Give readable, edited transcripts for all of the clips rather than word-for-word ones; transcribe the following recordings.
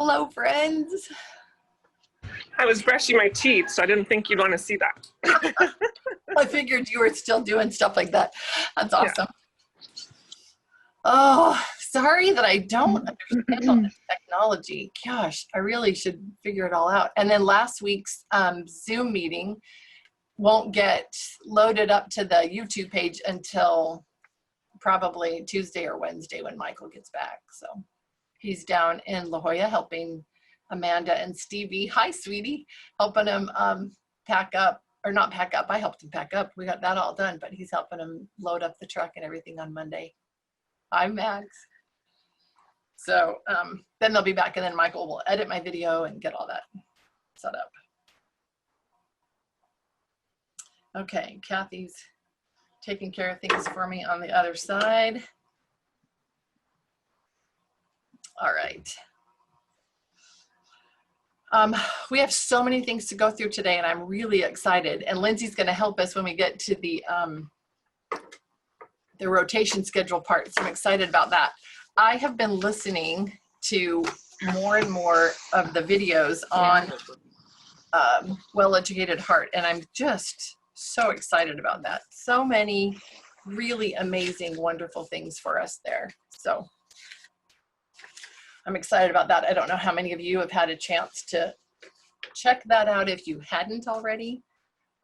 Hello, friends. I was brushing my teeth, so I didn't think you'd want to see that. I figured you were still doing stuff like that. That's awesome. Yeah. Oh, sorry that I don't understand all this technology. Gosh, I really should figure it all out. And then last week's Zoom meeting won't get loaded up to the YouTube page until probably Tuesday or Wednesday when Michael gets back. So he's down in La Jolla helping Amanda and Stevie. Hi, sweetie. Helping him pack up, or not pack up. I helped him pack up. We got that all done, but he's helping him load up the truck and everything on Monday. Hi, Max. So then they'll be back, and then Michael will edit my video and get all that set up. Okay, Kathy's taking care of things for me on the other side. All right. We have so many things to go through today, and I'm really excited. And Lindsay's going to help us when we get to the rotation schedule part. So I'm excited about that. I have been listening to more and more of the videos on Well-Educated Heart, and I'm just so excited about that. So many really amazing, wonderful things for us there. So I'm excited about that. I don't know how many of you have had a chance to check that out if you hadn't already,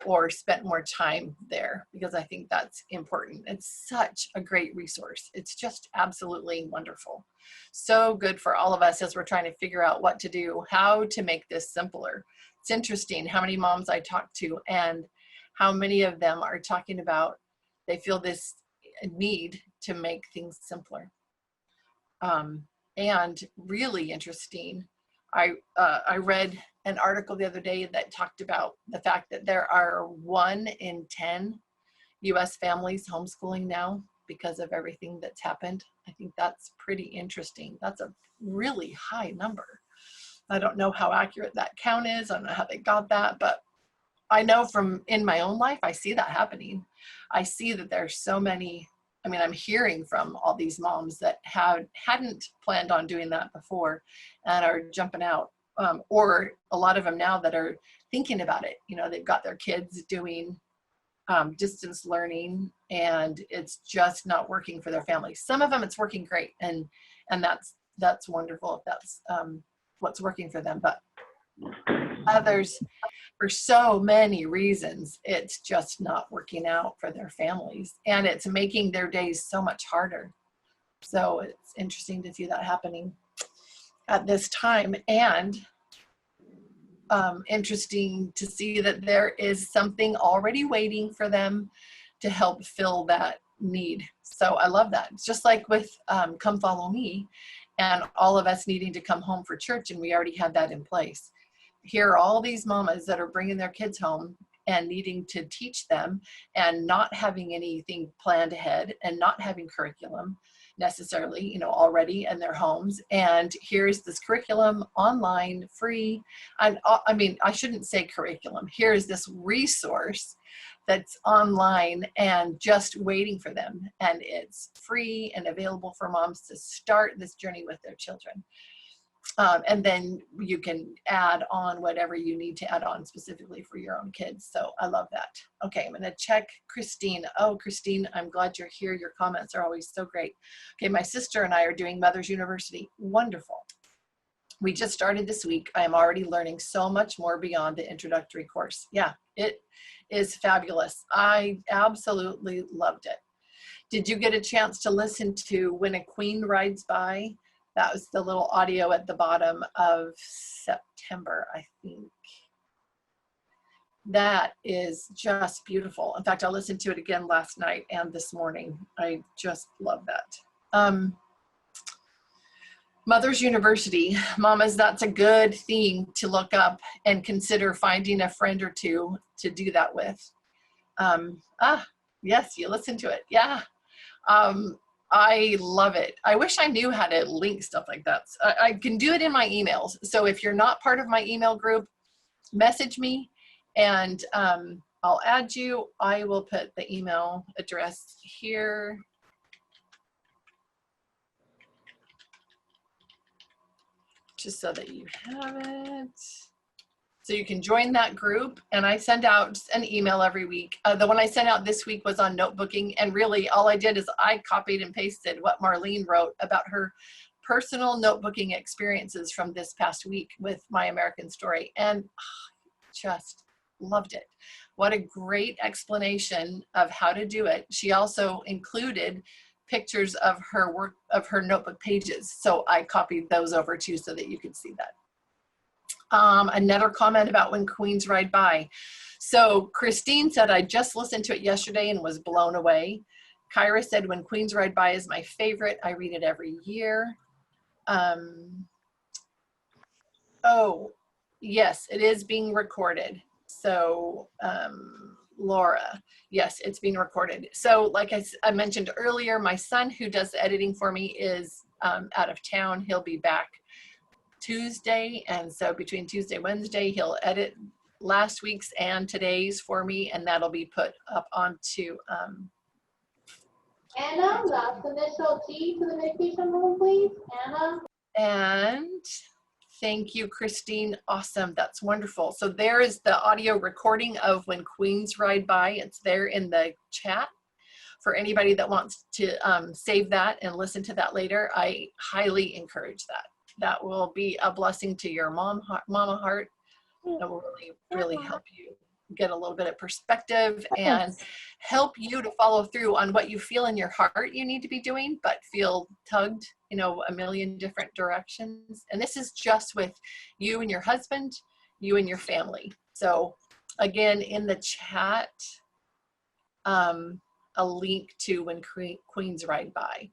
or spent more time there, because I think that's important. It's such a great resource. It's just absolutely wonderful. So good for all of us as we're trying to figure out what to do, how to make this simpler. It's interesting how many moms I talk to and how many of them are talking about they feel this need to make things simpler. And really interesting, I read an article the other day that talked about the fact that there are 1 in 10 US families homeschooling now because of everything that's happened. I think that's pretty interesting. That's a really high number. I don't know how accurate that count is. I don't know how they got that, but I know from in my own life, I see that happening. I see that there's so many, I mean, I'm hearing from all these moms that hadn't planned on doing that before and are jumping out, or a lot of them now that are thinking about it. You know, they've got their kids doing distance learning and it's just not working for their family. Some of them it's working great, and that's wonderful if that's what's working for them, but others, for so many reasons, it's just not working out for their families, and it's making their days so much harder. So it's interesting to see that happening at this time, and interesting to see that there is something already waiting for them to help fill that need. So I love that. It's just like with Come Follow Me and all of us needing to come home for church, and we already had that in place. Here are all these mamas that are bringing their kids home and needing to teach them and not having anything planned ahead and not having curriculum necessarily, you know, already in their homes. And here's this curriculum online, free. I mean, I shouldn't say curriculum. Here's this resource that's online and just waiting for them. And it's free and available for moms to start this journey with their children. And then you can add on whatever you need to add on specifically for your own kids. So I love that. Okay, I'm going to check Christine. Oh, Christine, I'm glad you're here. Your comments are always so great. Okay, my sister and I are doing Mother's University. Wonderful. We just started this week. I am already learning so much more beyond the introductory course. Yeah, it is fabulous. I absolutely loved it. Did you get a chance to listen to When a Queen Rides By? That was the little audio at the bottom of September, I think. That is just beautiful. In fact, I listened to it again last night and this morning. I just love that. Mother's University. Mamas, that's a good thing to look up and consider finding a friend or two to do that with. Yes, you listen to it. Yeah. I love it. I wish I knew how to link stuff like that. I can do it in my emails. So if you're not part of my email group, message me and I'll add you. I will put the email address here. just so that you have it. So you can join that group, and I send out an email every week. The one I sent out this week was on notebooking, and really all I did is I copied and pasted what Marlene wrote about her personal notebooking experiences from this past week with My American Story, and just loved it. What a great explanation of how to do it. She also included pictures of her work, of her notebook pages. So I copied those over too so that you could see that. Another comment about When Queens Ride By. So Christine said, I just listened to it yesterday and was blown away. Kyra said, When Queens Ride By is my favorite. I read it every year. Oh, yes, it is being recorded. So Laura, yes, it's being recorded. So like I mentioned earlier, my son who does the editing for me is out of town. He'll be back Tuesday, and so between Tuesday and Wednesday he'll edit last week's and today's for me, and that'll be put up onto Anna, last initial T to the medication room, please. Anna. And thank you, Christine. Awesome, that's wonderful. So there is the audio recording of When Queens Ride By. It's there in the chat for anybody that wants to save that and listen to that later. I highly encourage that. That will be a blessing to your mama heart. That will really help you get a little bit of perspective and help you to follow through on what you feel in your heart you need to be doing, but feel tugged, you know, a million different directions. And this is just with you and your husband, you and your family. So again, in the chat, a link to When Queens Ride By.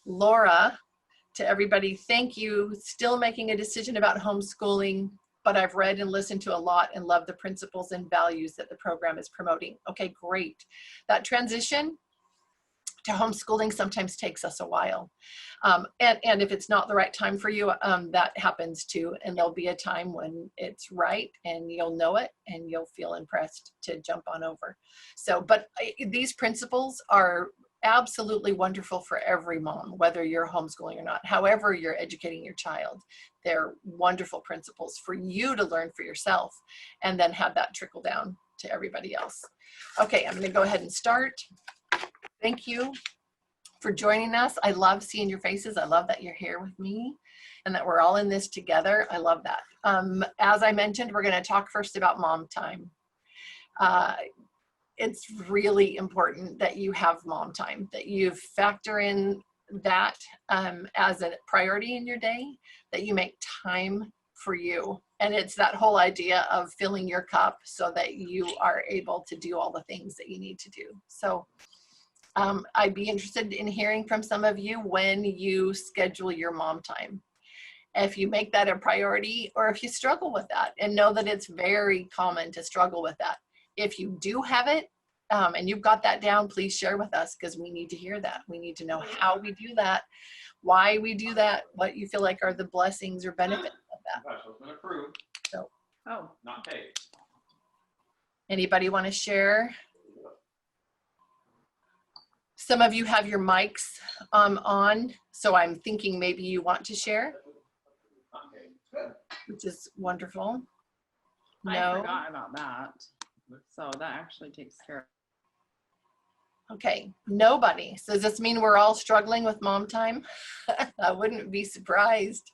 Laura, to everybody, thank you. Still making a decision about homeschooling, but I've read and listened to a lot and love the principles and values that the program is promoting. Okay, great. That transition to homeschooling sometimes takes us a while. And if it's not the right time for you, that happens too. And there'll be a time when it's right and you'll know it and you'll feel impressed to jump on over. So, but these principles are absolutely wonderful for every mom, whether you're homeschooling or not, however you're educating your child. They're wonderful principles for you to learn for yourself and then have that trickle down to everybody else. Okay, I'm going to go ahead and start. Thank you for joining us. I love seeing your faces. I love that you're here with me and that we're all in this together. I love that. As I mentioned, we're going to talk first about mom time. It's really important that you have mom time, that you factor in that as a priority in your day, that you make time for you. And it's that whole idea of filling your cup so that you are able to do all the things that you need to do. So I'd be interested in hearing from some of you when you schedule your mom time. If you make that a priority or if you struggle with that, and know that it's very common to struggle with that. If you do have it and you've got that down, please share with us because we need to hear that. We need to know how we do that, why we do that, what you feel like are the blessings or benefits of that. So, not paid. Anybody want to share? Some of you have your mics on, so I'm thinking maybe you want to share, which is wonderful. I No. forgot about that. So that actually takes care of. Okay, nobody. So does this mean we're all struggling with mom time? I wouldn't be surprised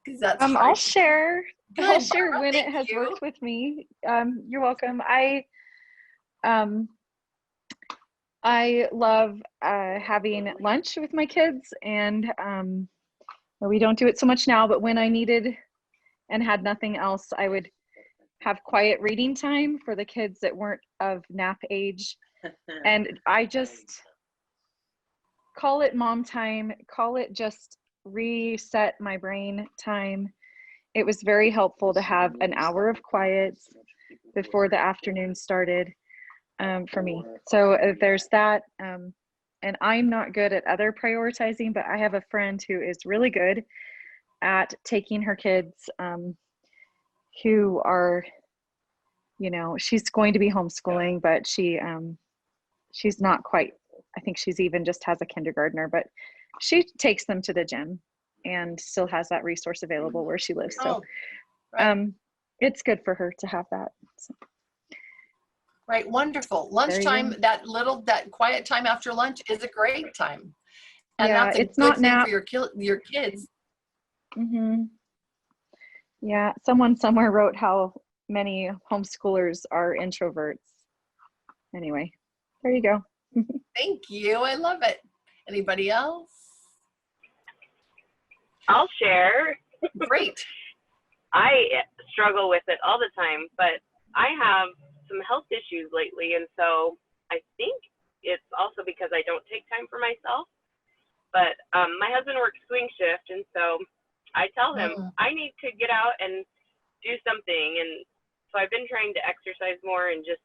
because that's hard. I'll share. Go, I'll share Barbara, when it thank has you. worked with me. You're welcome. I love having lunch with my kids, and we don't do it so much now, but when I needed and had nothing else, I would have quiet reading time for the kids that weren't of nap age. And I just call it mom time, call it just reset my brain time. It was very helpful to have an hour of quiet before the afternoon started for me. So there's that. And I'm not good at other prioritizing, but I have a friend who is really good at taking her kids who are, you know, she's going to be homeschooling, but she's not quite, I think she's even just has a kindergartner, but she takes them to the gym and still has that resource available where she lives. So Oh, right. it's good for her to have that. So, Right, wonderful. there you Lunchtime, go. that quiet time after lunch is a great time. And Yeah, that's a it's good not thing nap. for your kids. Hmm. Yeah, someone somewhere wrote how many homeschoolers are introverts. Anyway, there you go. Thank you. I love it. Anybody else? I'll share. Great. I struggle with it all the time, but I have some health issues lately, and so I think it's also because I don't take time for myself. But my husband works swing shift, and so I tell him I need to get out and do something. And so I've been trying to exercise more and just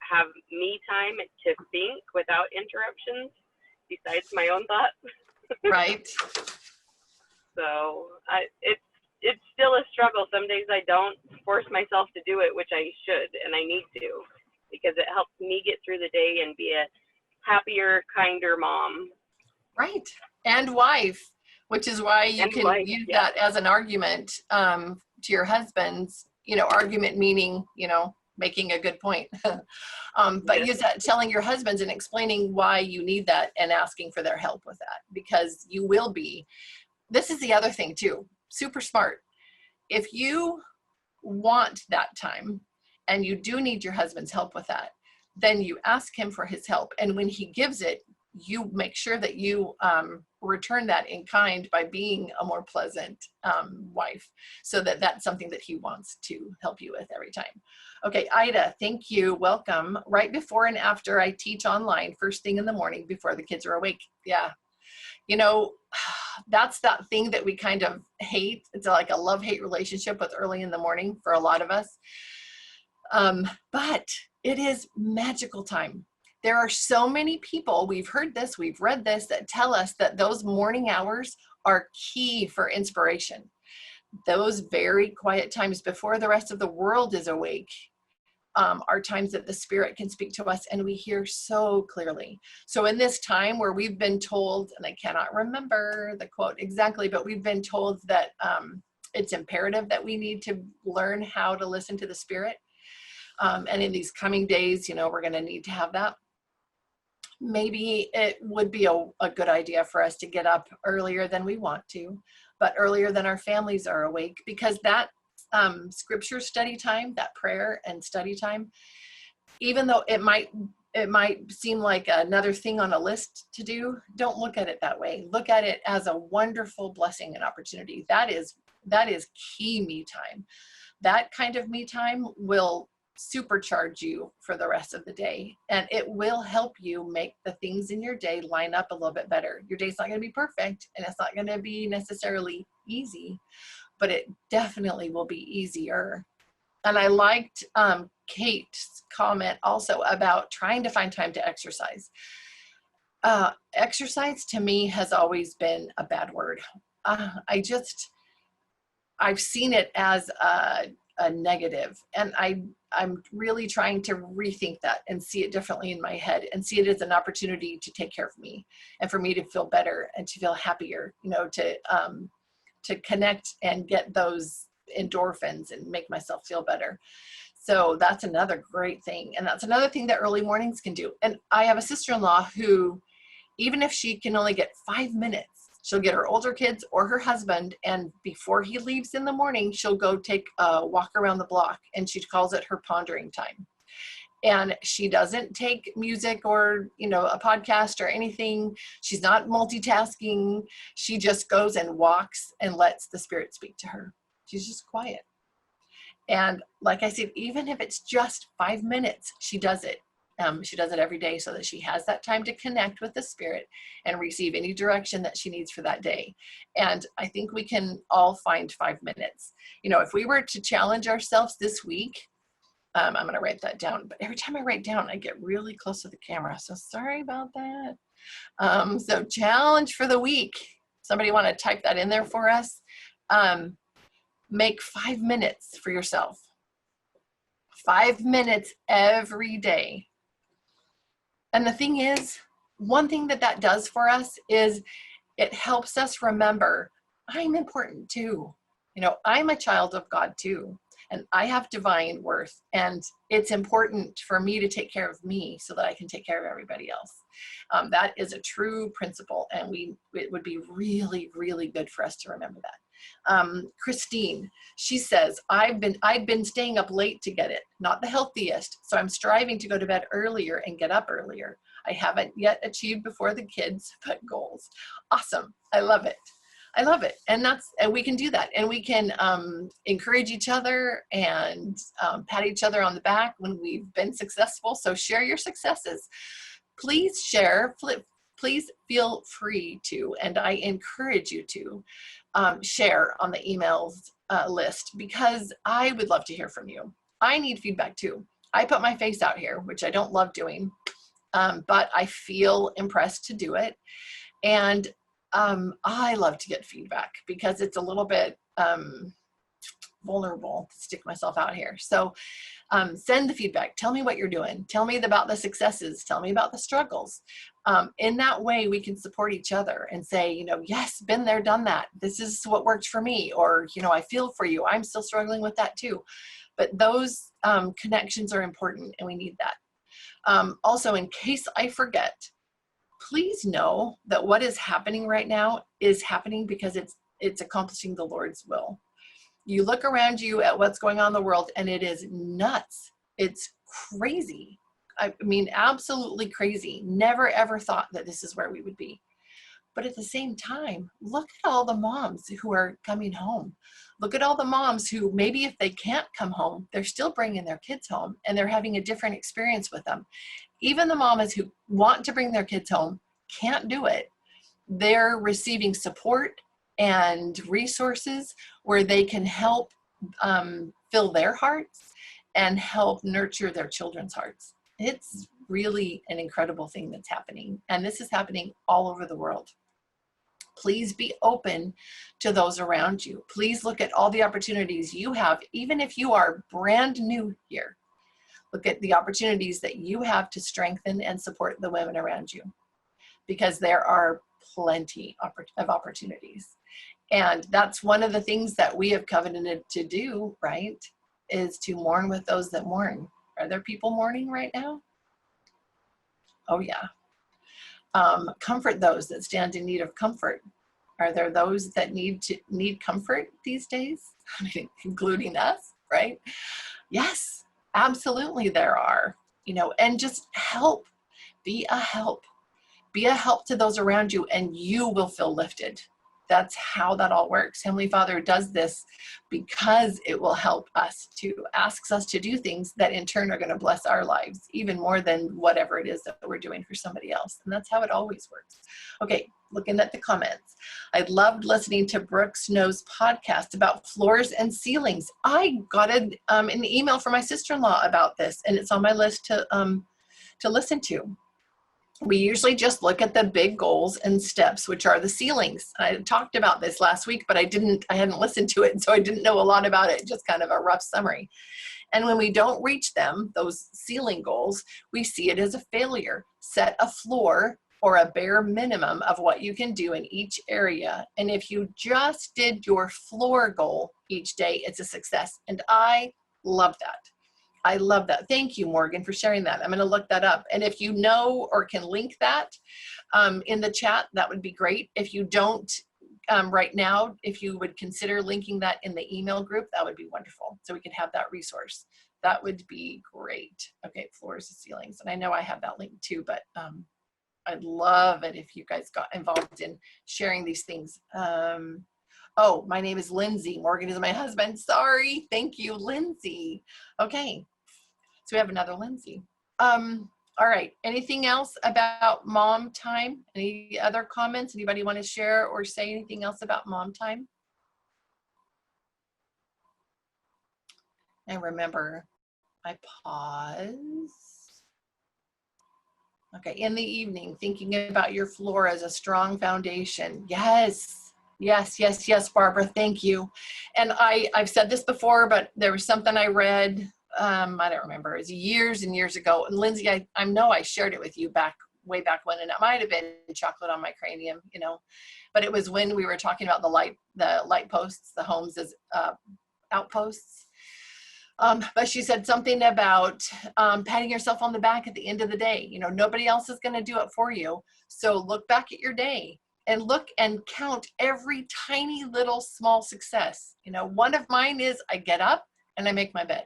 have me time to think without interruptions besides my own thoughts. Right. So it's still a struggle. Some days I don't force myself to do it, which I should and I need to, because it helps me get through the day and be a happier, kinder mom. Right. And wife, which is why you And can wife, use yeah. that as an argument to your husband's, argument meaning, making a good point. But Yes. use that telling your husbands and explaining why you need that and asking for their help with that, because you will be. This is the other thing too, super smart. If you want that time and you do need your husband's help with that, then you ask him for his help. And when he gives it, you make sure that you return that in kind by being a more pleasant wife, so that that's something that he wants to help you with every time. Okay, Ida, thank you. Welcome. Right before and after I teach online, first thing in the morning before the kids are awake. Yeah. That's that thing that we kind of hate. It's like a love-hate relationship with early in the morning for a lot of us. But it is magical time. There are so many people, we've heard this, we've read this, that tell us that those morning hours are key for inspiration. Those very quiet times before the rest of the world is awake are times that the Spirit can speak to us and we hear so clearly. So in this time where we've been told, and I cannot remember the quote exactly, but we've been told that it's imperative that we need to learn how to listen to the Spirit. And in these coming days, we're going to need to have that. Maybe it would be a good idea for us to get up earlier than we want to, but earlier than our families are awake, because that scripture study time, that prayer and study time, even though it might seem like another thing on a list to do, don't look at it that way. Look at it as a wonderful blessing and opportunity. That is key me time. That kind of me time will supercharge you for the rest of the day, and it will help you make the things in your day line up a little bit better. Your day's not going to be perfect, and it's not going to be necessarily easy, but it definitely will be easier. And I liked Kate's comment also about trying to find time to exercise. Exercise to me has always been a bad word. I've seen it as a negative, and I'm really trying to rethink that and see it differently in my head, and see it as an opportunity to take care of me and for me to feel better and to feel happier, to connect and get those endorphins and make myself feel better. So that's another great thing. And that's another thing that early mornings can do. And I have a sister-in-law who, even if she can only get 5 minutes, she'll get her older kids or her husband, and before he leaves in the morning, she'll go take a walk around the block, and she calls it her pondering time. And she doesn't take music or, a podcast or anything. She's not multitasking. She just goes and walks and lets the Spirit speak to her. She's just quiet. And like I said, even if it's just 5 minutes, she does it. She does it every day so that she has that time to connect with the Spirit and receive any direction that she needs for that day. And I think we can all find 5 minutes. If we were to challenge ourselves this week, I'm going to write that down, but every time I write down, I get really close to the camera. So sorry about that. So challenge for the week. Somebody want to type that in there for us? Make 5 minutes for yourself. 5 minutes every day. And the thing is, one thing that does for us is it helps us remember I'm important too. You know, I'm a child of God too, and I have divine worth, and it's important for me to take care of me so that I can take care of everybody else. That is a true principle, and it would be really, really good for us to remember that. Christine, she says, I've been staying up late to get it, not the healthiest, so I'm striving to go to bed earlier and get up earlier. I haven't yet achieved before the kids, but goals. Awesome. I love it. I love it. And we can do that. And we can encourage each other and pat each other on the back when we've been successful. So share your successes. Please share, please feel free to, and I encourage you to share on the emails list, because I would love to hear from you. I need feedback too. I put my face out here, which I don't love doing, but I feel impressed to do it. And I love to get feedback because it's a little bit vulnerable to stick myself out here. So send the feedback. Tell me what you're doing. Tell me about the successes. Tell me about the struggles. In that way, we can support each other and say, you know, yes, been there, done that. This is what worked for me. Or, you know, I feel for you. I'm still struggling with that too. But those connections are important, and we need that. Also, in case I forget, please know that what is happening right now is happening because it's accomplishing the Lord's will. You look around you at what's going on in the world, and it is nuts. It's crazy. I mean, absolutely crazy. Never ever thought that this is where we would be. But at the same time, look at all the moms who are coming home. Look at all the moms who, maybe if they can't come home, they're still bringing their kids home, and they're having a different experience with them. Even the mamas who want to bring their kids home can't do it. They're receiving support and resources where they can help fill their hearts and help nurture their children's hearts. It's really an incredible thing that's happening, and this is happening all over the world. Please be open to those around you. Please look at all the opportunities you have, even if you are brand new here. Look at the opportunities that you have to strengthen and support the women around you, because there are plenty of opportunities. And that's one of the things that we have covenanted to do, right? Is to mourn with those that mourn. Are there people mourning right now? Oh yeah. Comfort those that stand in need of comfort. Are there those that need comfort these days? I mean, including us, right? Yes, absolutely there are. You know, and just help. Be a help. Be a help to those around you, and you will feel lifted. That's how that all works. Heavenly Father does this because it will help us, to asks us to do things that in turn are going to bless our lives, even more than whatever it is that we're doing for somebody else. And that's how it always works. Okay, looking at the comments. I loved listening to Brooke Snow's podcast about floors and ceilings. I got an email from my sister-in-law about this, and it's on my list to listen to. We usually just look at the big goals and steps, which are the ceilings. I talked about this last week, but I hadn't listened to it, so I didn't know a lot about it, just kind of a rough summary. And when we don't reach them, those ceiling goals, we see it as a failure. Set a floor or a bare minimum of what you can do in each area. And if you just did your floor goal each day, it's a success. And I love that. I love that. Thank you, Morgan, for sharing that. I'm going to look that up. And if you know or can link that in the chat, that would be great. If you don't right now, if you would consider linking that in the email group, that would be wonderful. So we could have that resource. That would be great. Okay, floors and ceilings. And I know I have that link too, but I'd love it if you guys got involved in sharing these things. Oh, my name is Lindsay. Morgan is my husband. Sorry. Thank you, Lindsay. Okay. So we have another Lindsay. All right. Anything else about mom time? Any other comments? Anybody want to share or say anything else about mom time? And remember, I pause. Okay. In the evening, thinking about your floor as a strong foundation. Yes. Yes, yes, yes, Barbara, thank you. And I've said this before, but there was something I read, I don't remember, it was years and years ago. And Lindsay, I know I shared it with you back way back when, and it might have been chocolate on my cranium, you know, but it was when we were talking about the light posts, the homes as outposts. But she said something about patting yourself on the back at the end of the day. You know, nobody else is going to do it for you. So look back at your day and look and count every tiny little small success. You know, one of mine is I get up and I make my bed.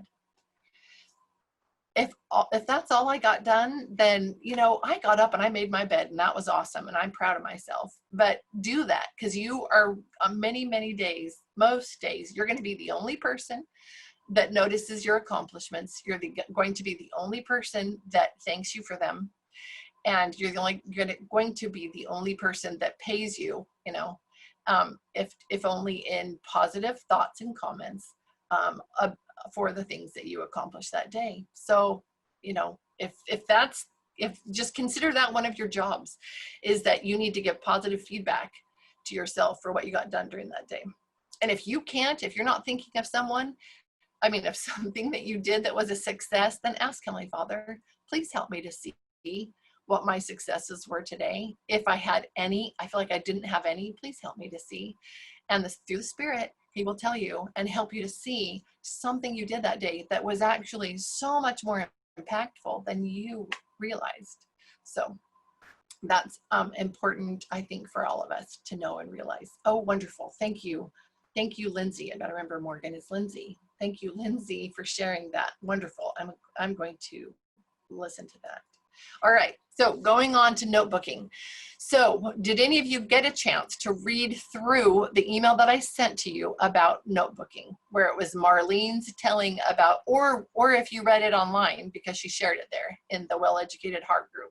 If that's all I got done, then, you know, I got up and I made my bed, and that was awesome, and I'm proud of myself. But do that, because you are many days, most days, you're going to be the only person that notices your accomplishments. You're going to be the only person that thanks you for them, and you're going to be the only person that pays you, you know, if only in positive thoughts and comments for the things that you accomplished that day. So, you know, if just consider that one of your jobs, is that you need to give positive feedback to yourself for what you got done during that day. And if you can't, if you're not thinking of someone, I mean, if something that you did that was a success, then ask Heavenly Father, please help me to see what my successes were today. If I had any, I feel like I didn't have any, please help me to see. And through the Spirit, He will tell you and help you to see something you did that day that was actually so much more impactful than you realized. So that's important, I think, for all of us to know and realize. Oh, wonderful. Thank you. Thank you, Lindsay. I gotta remember Morgan is Lindsay. Thank you, Lindsay, for sharing that. Wonderful. I'm going to listen to that. All right, so going on to notebooking. So did any of you get a chance to read through the email that I sent to you about notebooking, where it was Marlene's telling about, or if you read it online, because she shared it there in the Well-Educated Heart group.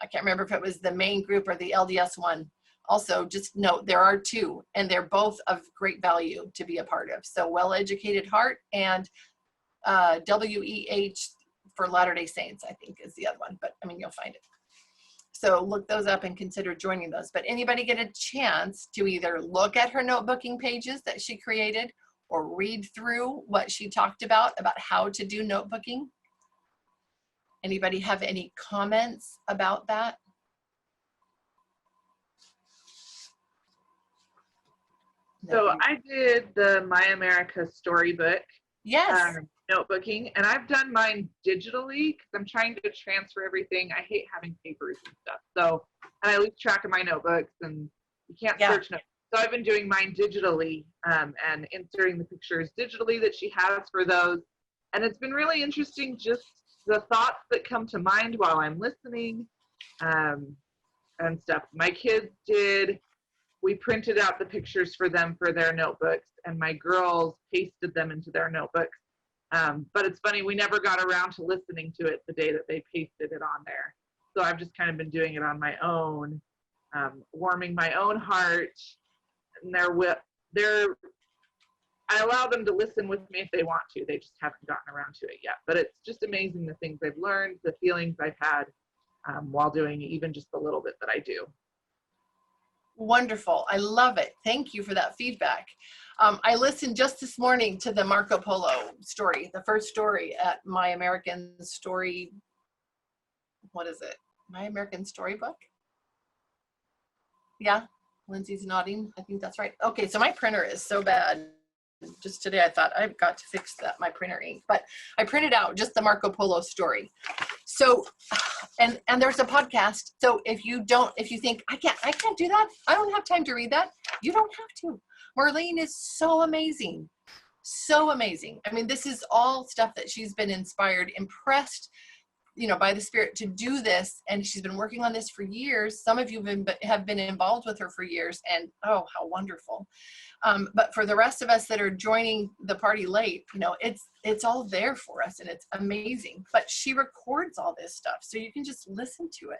I can't remember if it was the main group or the LDS one. Also, just note there are two, and they're both of great value to be a part of. So Well-Educated Heart and WEH for Latter-day Saints, I think, is the other one, but I mean, you'll find it. So look those up and consider joining those. But anybody get a chance to either look at her notebooking pages that she created or read through what she talked about how to do notebooking? Anybody have any comments about that? So I did the My America storybook. Yes. Notebooking, and I've done mine digitally because I'm trying to transfer everything. I hate having papers and stuff. So, and I lose track of my notebooks, and you can't search notes. So I've been doing mine digitally and inserting the pictures digitally that she has for those. And it's been really interesting, just the thoughts that come to mind while I'm listening and stuff. My kids we printed out the pictures for them for their notebooks, and my girls pasted them into their notebooks. But it's funny, we never got around to listening to it the day that they pasted it on there. So I've just kind of been doing it on my own, warming my own heart. And I allow them to listen with me if they want to. They just haven't gotten around to it yet. But it's just amazing the things I've learned, the feelings I've had while doing even just the little bit that I do. Wonderful. I love it. Thank you for that feedback. I listened just this morning to the Marco Polo story, the first story at My American Story. What is it? My American Storybook? Yeah, Lindsay's nodding. I think that's right. Okay, so my printer is so bad. Just today I thought I've got to fix that, my printer ink, but I printed out just the Marco Polo story. So, and there's a podcast. So if you think I can't do that, I don't have time to read that, you don't have to. Marlene is so amazing. So amazing. I mean, this is all stuff that she's been inspired, impressed, you know, by the Spirit to do this. And she's been working on this for years. Some of you have been involved with her for years, and oh, how wonderful. But for the rest of us that are joining the party late, you know, it's all there for us, and it's amazing. But she records all this stuff, so you can just listen to it.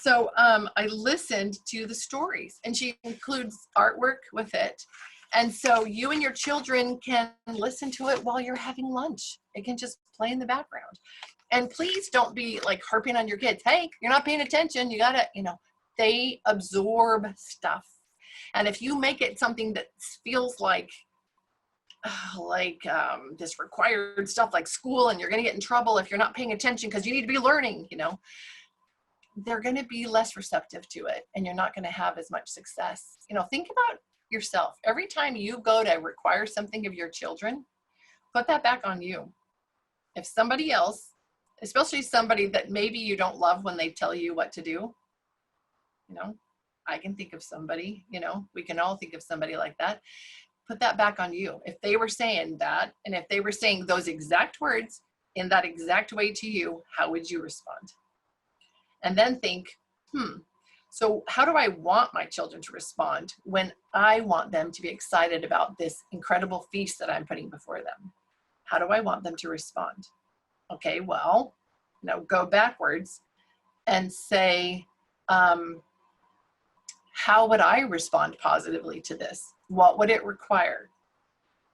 So I listened to the stories, and she includes artwork with it. And so you and your children can listen to it while you're having lunch. It can just play in the background. And please don't be like harping on your kids. Hey, you're not paying attention. You gotta, you know, they absorb stuff. And if you make it something that feels like this required stuff like school, and you're gonna get in trouble if you're not paying attention because you need to be learning, you know, they're going to be less receptive to it, and you're not going to have as much success. You know, think about yourself. Every time you go to require something of your children, put that back on you. If somebody else, especially somebody that maybe you don't love when they tell you what to do, you know, I can think of somebody, you know, we can all think of somebody like that. Put that back on you. If they were saying that, and if they were saying those exact words in that exact way to you, how would you respond? And then think, so how do I want my children to respond when I want them to be excited about this incredible feast that I'm putting before them? How do I want them to respond? Okay, well, you know, go backwards and say, how would I respond positively to this? What would it require?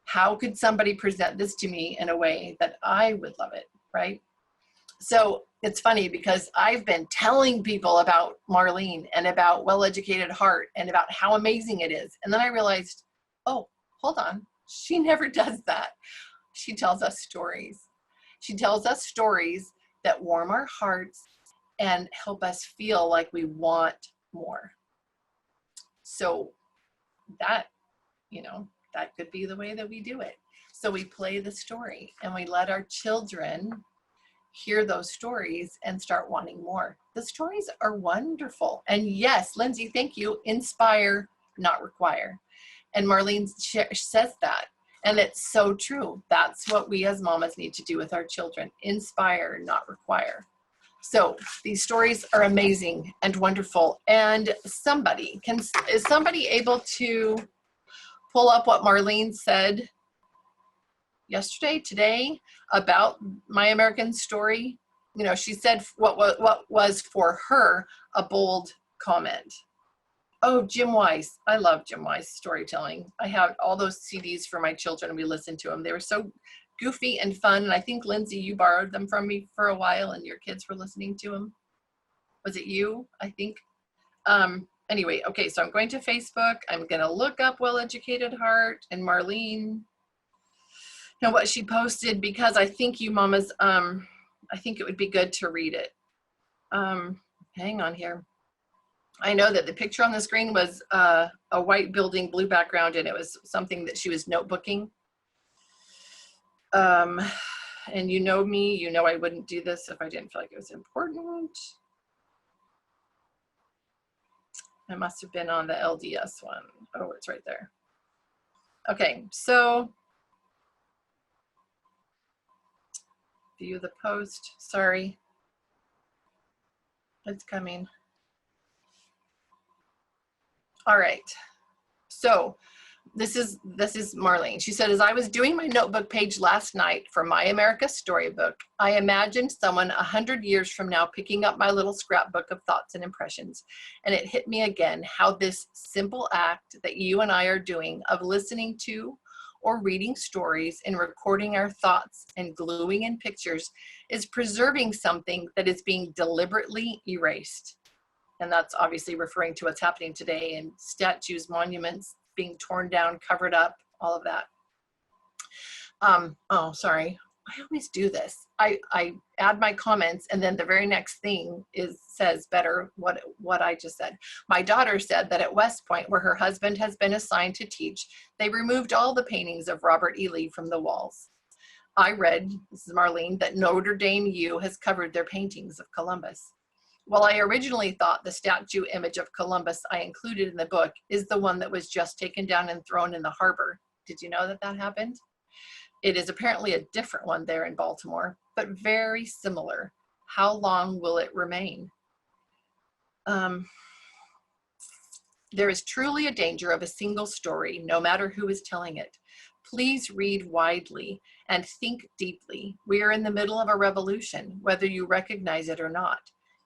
How could somebody present this to me in a way that I would love it, right? So it's funny because I've been telling people about Marlene and about Well-Educated Heart and about how amazing it is. And then I realized, oh, hold on, she never does that. She tells us stories. She tells us stories that warm our hearts and help us feel like we want more. So that, you know, that could be the way that we do it. So we play the story and we let our children hear those stories and start wanting more. The stories are wonderful. And yes, Lindsay, thank you. Inspire, not require. And Marlene says that. And it's so true. That's what we as mamas need to do with our children. Inspire, not require. So these stories are amazing and wonderful. And is somebody able to pull up what Marlene said yesterday, today, about My American Story? You know, she said what was for her a bold comment. Oh, Jim Weiss. I love Jim Weiss storytelling. I have all those CDs for my children and we listened to them. They were so goofy and fun. And I think, Lindsay, you borrowed them from me for a while and your kids were listening to them. Was it you? I think. Anyway, okay, so I'm going to Facebook. I'm going to look up Well-Educated Heart and Marlene and what she posted, because I think you mamas, I think it would be good to read it. Hang on here. I know that the picture on the screen was a white building, blue background, and it was something that she was notebooking. And you know me, you know I wouldn't do this if I didn't feel like it was important. I must have been on the LDS one. Oh, it's right there. Okay, so view the post. Sorry, it's coming. All right, so this is Marlene. She said, as I was doing my notebook page last night for My America Storybook, I imagined someone 100 years from now picking up my little scrapbook of thoughts and impressions. And it hit me again how this simple act that you and I are doing of listening to or reading stories and recording our thoughts and gluing in pictures is preserving something that is being deliberately erased. And that's obviously referring to what's happening today in statues, monuments being torn down, covered up, all of that. Oh, sorry. I always do this. I add my comments and then the very next thing says better what I just said. My daughter said that at West Point, where her husband has been assigned to teach, they removed all the paintings of Robert E. Lee from the walls. I read, this is Marlene, that Notre Dame U has covered their paintings of Columbus. While I originally thought the statue image of Columbus I included in the book is the one that was just taken down and thrown in the harbor. Did you know that that happened? It is apparently a different one there in Baltimore, but very similar. How long will it remain? There is truly a danger of a single story, no matter who is telling it. Please read widely and think deeply. We are in the middle of a revolution, whether you recognize it or not.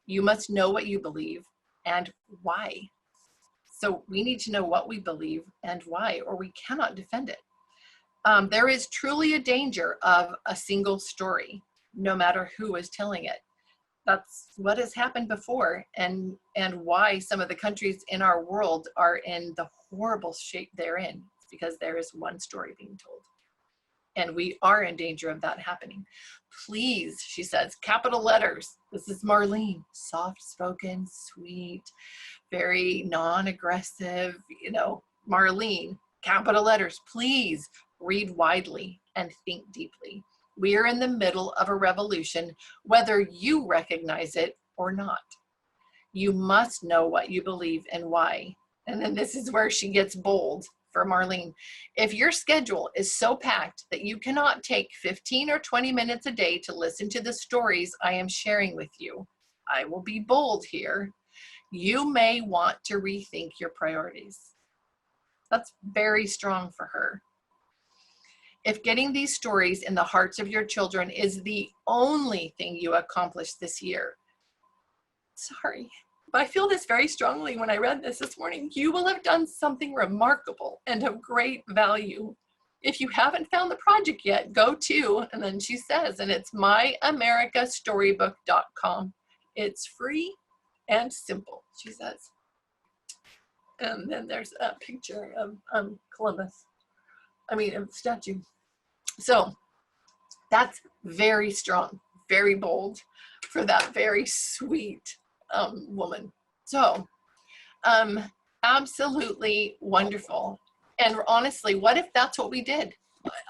You must know what you believe and why. So we need to know what we believe and why, or we cannot defend it. There is truly a danger of a single story, no matter who is telling it. That's what has happened before, and why some of the countries in our world are in the horrible shape they're in. It's because there is one story being told. And we are in danger of that happening. Please, she says, capital letters. This is Marlene, soft-spoken, sweet, very non-aggressive, you know, Marlene, capital letters. Please read widely and think deeply. We are in the middle of a revolution, whether you recognize it or not. You must know what you believe and why. And then this is where she gets bold for Marlene. If your schedule is so packed that you cannot take 15 or 20 minutes a day to listen to the stories I am sharing with you, I will be bold here. You may want to rethink your priorities. That's very strong for her. If getting these stories in the hearts of your children is the only thing you accomplish this year, sorry, but I feel this very strongly when I read this morning. You will have done something remarkable and of great value. If you haven't found the project yet, go to, and then she says, and it's myamericastorybook.com. It's free and simple, she says. And then there's a picture of Columbus. I mean, a statue. So that's very strong, very bold for that very sweet woman. So absolutely wonderful. And honestly, what if that's what we did?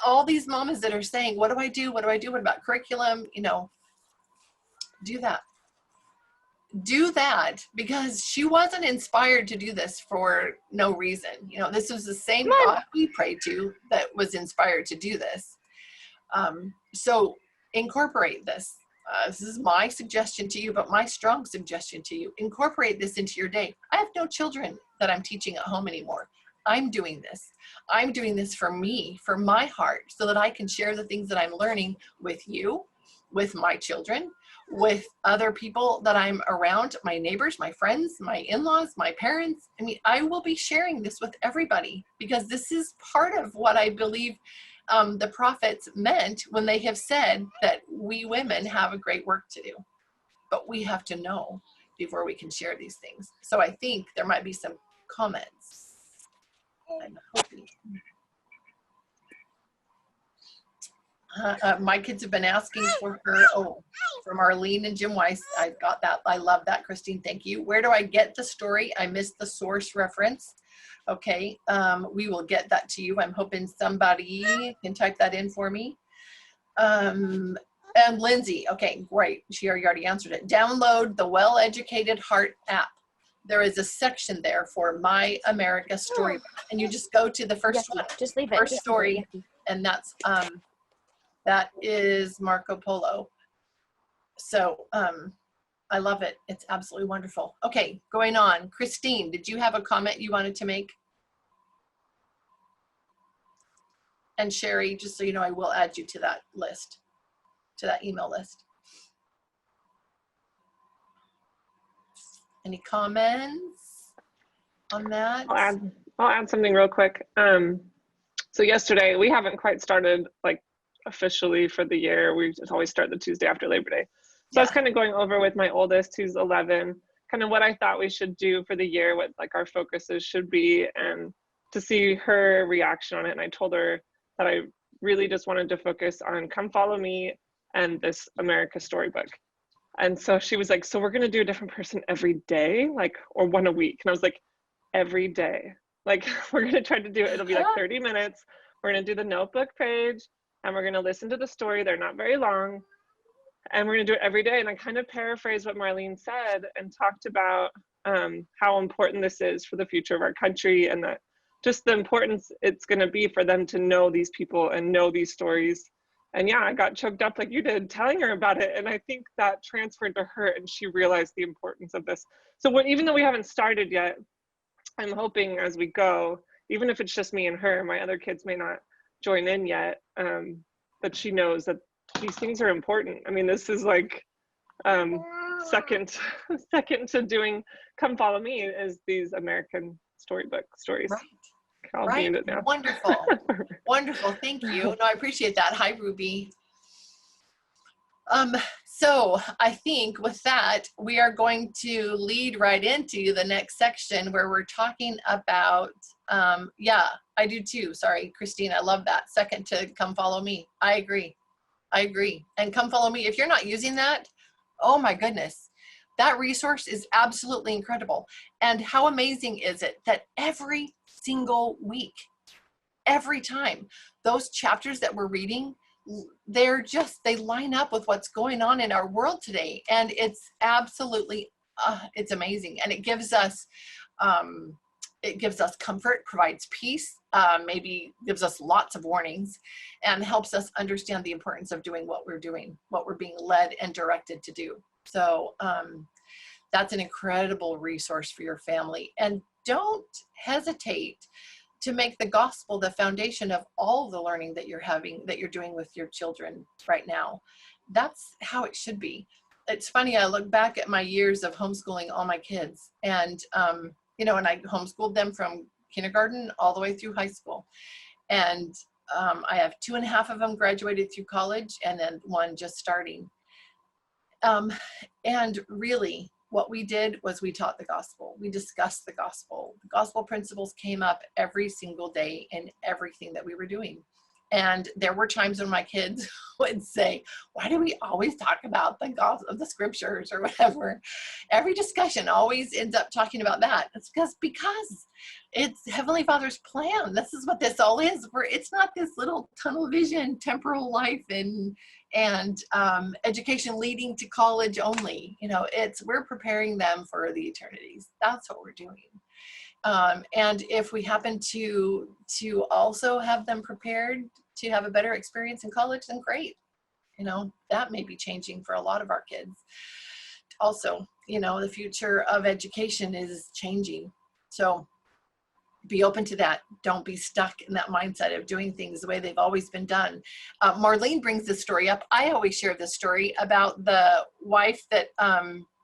All these mamas that are saying, what do I do? What do I do? What about curriculum? You know, do that. Do that, because she wasn't inspired to do this for no reason. You know, this was the same God we prayed to that was inspired to do this. So incorporate this. This is my suggestion to you, but my strong suggestion to you. Incorporate this into your day. I have no children that I'm teaching at home anymore. I'm doing this. I'm doing this for me, for my heart, so that I can share the things that I'm learning with you, with my children, with other people that I'm around, my neighbors, my friends, my in-laws, my parents. I mean, I will be sharing this with everybody, because this is part of what I believe the prophets meant when they have said that we women have a great work to do, but we have to know before we can share these things. So I think there might be some comments. I'm hoping. My kids have been asking for her. Oh, from Arlene and Jim Weiss. I got that. I love that, Christine. Thank you. Where do I get the story? I missed the source reference. Okay, we will get that to you. I'm hoping somebody can type that in for me. And Lindsay, okay, great. She already answered it. Download the Well-Educated Heart app. There is a section there for My America Storybook, and you just go to the first one. Just leave it. First story, and that's that is Marco Polo. So I love it. It's absolutely wonderful. Okay, going on. Christine, did you have a comment you wanted to make? And Sherry, just so you know, I will add you to that list, to that email list. Any comments on that? I'll add something real quick. So yesterday, we haven't quite started like officially for the year. We just always start the Tuesday after Labor Day. So I was kind of going over with my oldest, who's 11, kind of what I thought we should do for the year, what like our focuses should be, and to see her reaction on it. And I told her that I really just wanted to focus on Come Follow Me and this America Storybook. And so she was like, so we're going to do a different person every day, like, or one a week. And I was like, every day. Like, we're going to try to do it. It'll be like 30 minutes. We're going to do the notebook page, and we're going to listen to the story. They're not very long. And we're going to do it every day. And I kind of paraphrased what Marlene said and talked about how important this is for the future of our country, and that just the importance it's going to be for them to know these people and know these stories. And yeah, I got choked up like you did telling her about it. And I think that transferred to her, and she realized the importance of this. So even though we haven't started yet, I'm hoping as we go, even if it's just me and her, my other kids may not join in yet, that she knows that these things are important. I mean, this is like second to doing Come Follow Me is these American storybook stories. Right. I'll Right. it now. Wonderful. Wonderful. Thank you. No, I appreciate that. Hi, Ruby. So I think with that, we are going to lead right into the next section where we're talking about, I I do too. Sorry, Christine. I love that. Second to Come Follow Me. I agree. And Come Follow Me, if you're not using that, oh my goodness, that resource is absolutely incredible. And how amazing is it that every single week, every time, those chapters that we're reading, they line up with what's going on in our world today. And it's absolutely, it's amazing. And it gives us comfort, provides peace, maybe gives us lots of warnings, and helps us understand the importance of doing what we're doing, what we're being led and directed to do. So that's an incredible resource for your family. And don't hesitate to make the gospel the foundation of all the learning that you're doing with your children right now. That's how it should be. It's funny, I look back at my years of homeschooling all my kids, and and I homeschooled them from kindergarten all the way through high school. And I have 2.5 of them graduated through college, and then 1 just starting. And really, what we did was we taught the gospel. We discussed the gospel. The gospel principles came up every single day in everything that we were doing. And there were times when my kids would say, why do we always talk about the gospel of the scriptures or whatever? Every discussion always ends up talking about that. It's because it's Heavenly Father's plan. This is what this all is. It's not this little tunnel vision, temporal life and education leading to college only. We're preparing them for the eternities. That's what we're doing. And if we happen to also have them prepared to have a better experience in college, then great. That may be changing for a lot of our kids. Also, the future of education is changing. So be open to that. Don't be stuck in that mindset of doing things the way they've always been done. Marlene brings this story up. I always share this story about the wife that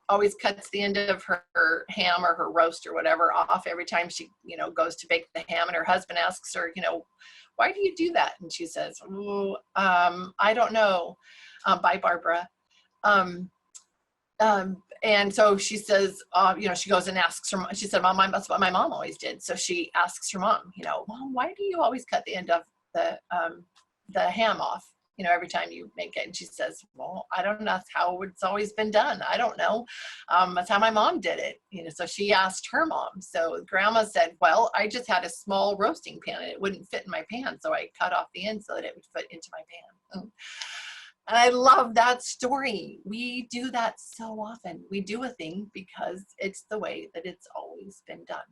always cuts the end of her ham or her roast or whatever off every time she, goes to bake the ham, and her husband asks her, why do you do that? And she says, I don't know. Bye, Barbara. And so she says, she goes and asks her, she said, Mom, that's what my mom always did. So she asks her mom, Mom, why do you always cut the end of the ham off, every time you make it? And she says, well, I don't know. That's how it's always been done. I don't know. That's how my mom did it. So she asked her mom. So grandma said, well, I just had a small roasting pan and it wouldn't fit in my pan. So I cut off the end so that it would fit into my pan. And I love that story. We do that so often. We do a thing because it's the way that it's always been done,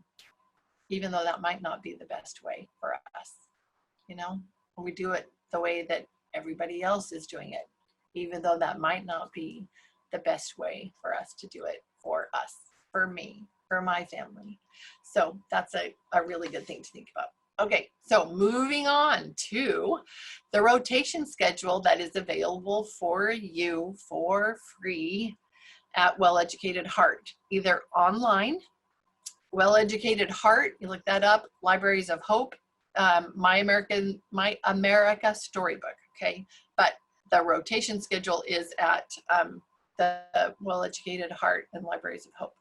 even though that might not be the best way for us. We do it the way that everybody else is doing it, even though that might not be the best way for us to do it, for us, for me, for my family. So that's a really good thing to think about. Okay, so moving on to the rotation schedule that is available for you for free at Well Educated Heart, either online, Well Educated Heart, you look that up, Libraries of Hope, My America Storybook, okay? But the rotation schedule is at the Well Educated Heart and Libraries of Hope.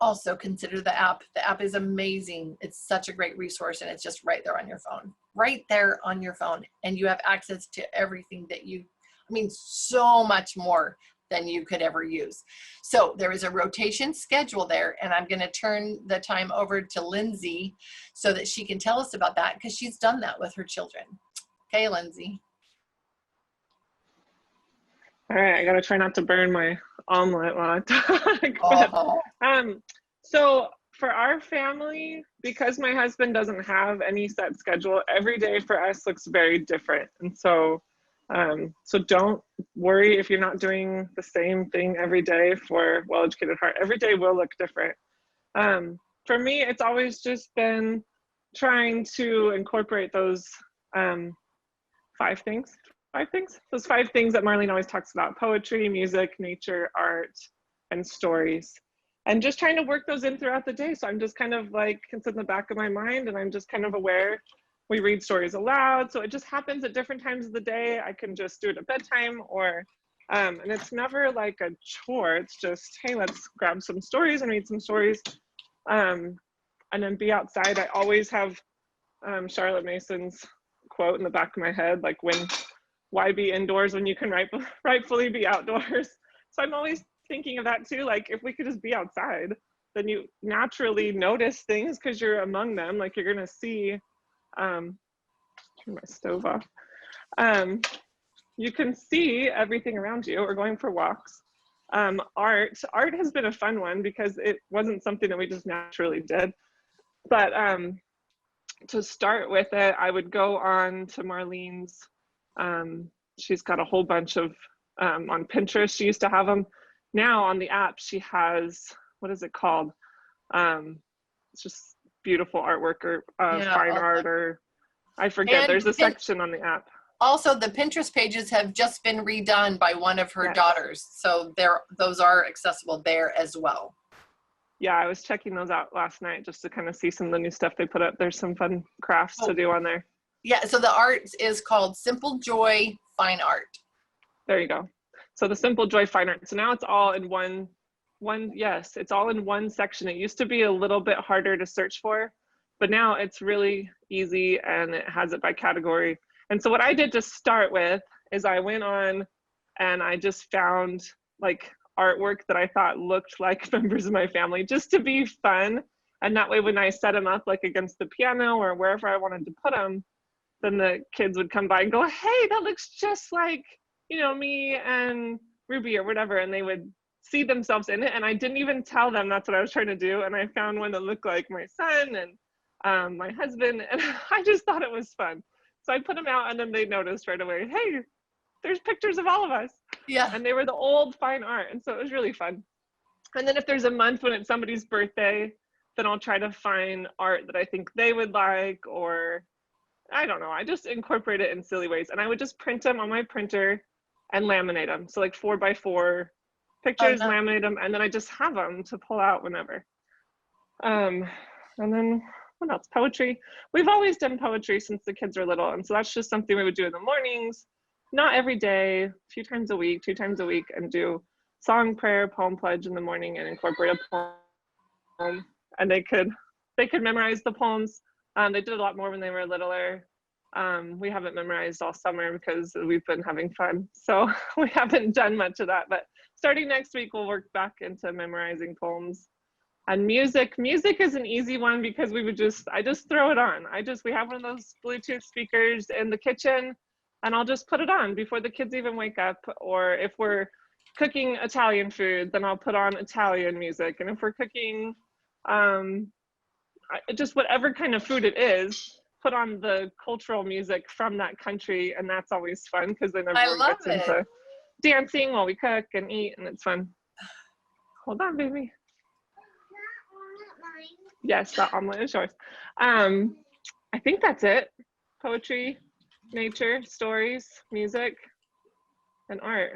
Also consider the app. The app is amazing. It's such a great resource, and it's just right there on your phone. Right there on your phone. And you have access to everything that so much more than you could ever use. So there is a rotation schedule there, and I'm going to turn the time over to Lindsay so that she can tell us about that, because she's done that with her children. Okay, Lindsay. All right, I gotta try not to burn my omelet while I talk. So for our family, because my husband doesn't have any set schedule, every day for us looks very different. And so don't worry if you're not doing the same thing every day for Well Educated Heart. Every day will look different. For me, it's always just been trying to incorporate those 5 things. Those 5 things that Marlene always talks about: poetry, music, nature, art, and stories. And just trying to work those in throughout the day. So I'm just kind of like, it's in the back of my mind, and I'm just kind of aware. We read stories aloud, so it just happens at different times of the day. I can just do it at bedtime, or and it's never like a chore. It's just, hey, let's grab some stories and read some stories, and then be outside. I always have Charlotte Mason's quote in the back of my head, like, why be indoors when you can rightfully be outdoors? So I'm always thinking of that too. Like, if we could just be outside, then you naturally notice things because you're among them. Like, you're gonna see, turn my stove off. You can see everything around you, or going for walks. Art has been a fun one because it wasn't something that we just naturally did. But to start with it, I would go on to Marlene's. She's got a whole bunch of on Pinterest. She used to have them. Now on the app, she has, what is it called? It's just beautiful artwork, or fine art, or I forget. There's a section on the app. Also, the Pinterest pages have just been redone by one of her daughters. So those are accessible there as well. Yeah, I was checking those out last night just to kind of see some of the new stuff they put up. There's some fun crafts to do on there. Yeah, so the art is called Simple Joy Fine Art. There you go. So the Simple Joy Fine Art. So now it's all in yes, it's all in one section. It used to be a little bit harder to search for, but now it's really easy and it has it by category. And so what I did to start with is I went on and I just found like artwork that I thought looked like members of my family, just to be fun. And that way, when I set them up like against the piano or wherever I wanted to put them, then the kids would come by and go, hey, that looks just like, you know, me and Ruby or whatever. And they would see themselves in it. And I didn't even tell them that's what I was trying to do. And I found one that looked like my son and my husband. And I just thought it was fun. So I put them out, and then they noticed right away, hey, there's pictures of all of us. Yeah. And they were the old fine art. And so it was really fun. And then if there's a month when it's somebody's birthday, then I'll try to find art that I think they would like, or I don't know. I just incorporate it in silly ways. And I would just print them on my printer and laminate them. So like 4x4 pictures, laminate them, and then I just have them to pull out whenever. And then what else? Poetry. We've always done poetry since the kids were little. And so that's just something we would do in the mornings, not every day, a few times a week, 2 times a week, and do song, prayer, poem, pledge in the morning and incorporate a poem. And they could memorize the poems. They did a lot more when they were littler. We haven't memorized all summer because we've been having fun. So we haven't done much of that, but starting next week, we'll work back into memorizing poems. And music is an easy one because I just throw it on. We have one of those Bluetooth speakers in the kitchen, and I'll just put it on before the kids even wake up. Or if we're cooking Italian food, then I'll put on Italian music. And if we're cooking just whatever kind of food it is, put on the cultural music from that country. And that's always fun because then everyone gets into dancing while we cook and eat, and it's fun. Hold on, baby. Yes, that omelet is yours. I think that's it. Poetry, nature, stories, music, and art.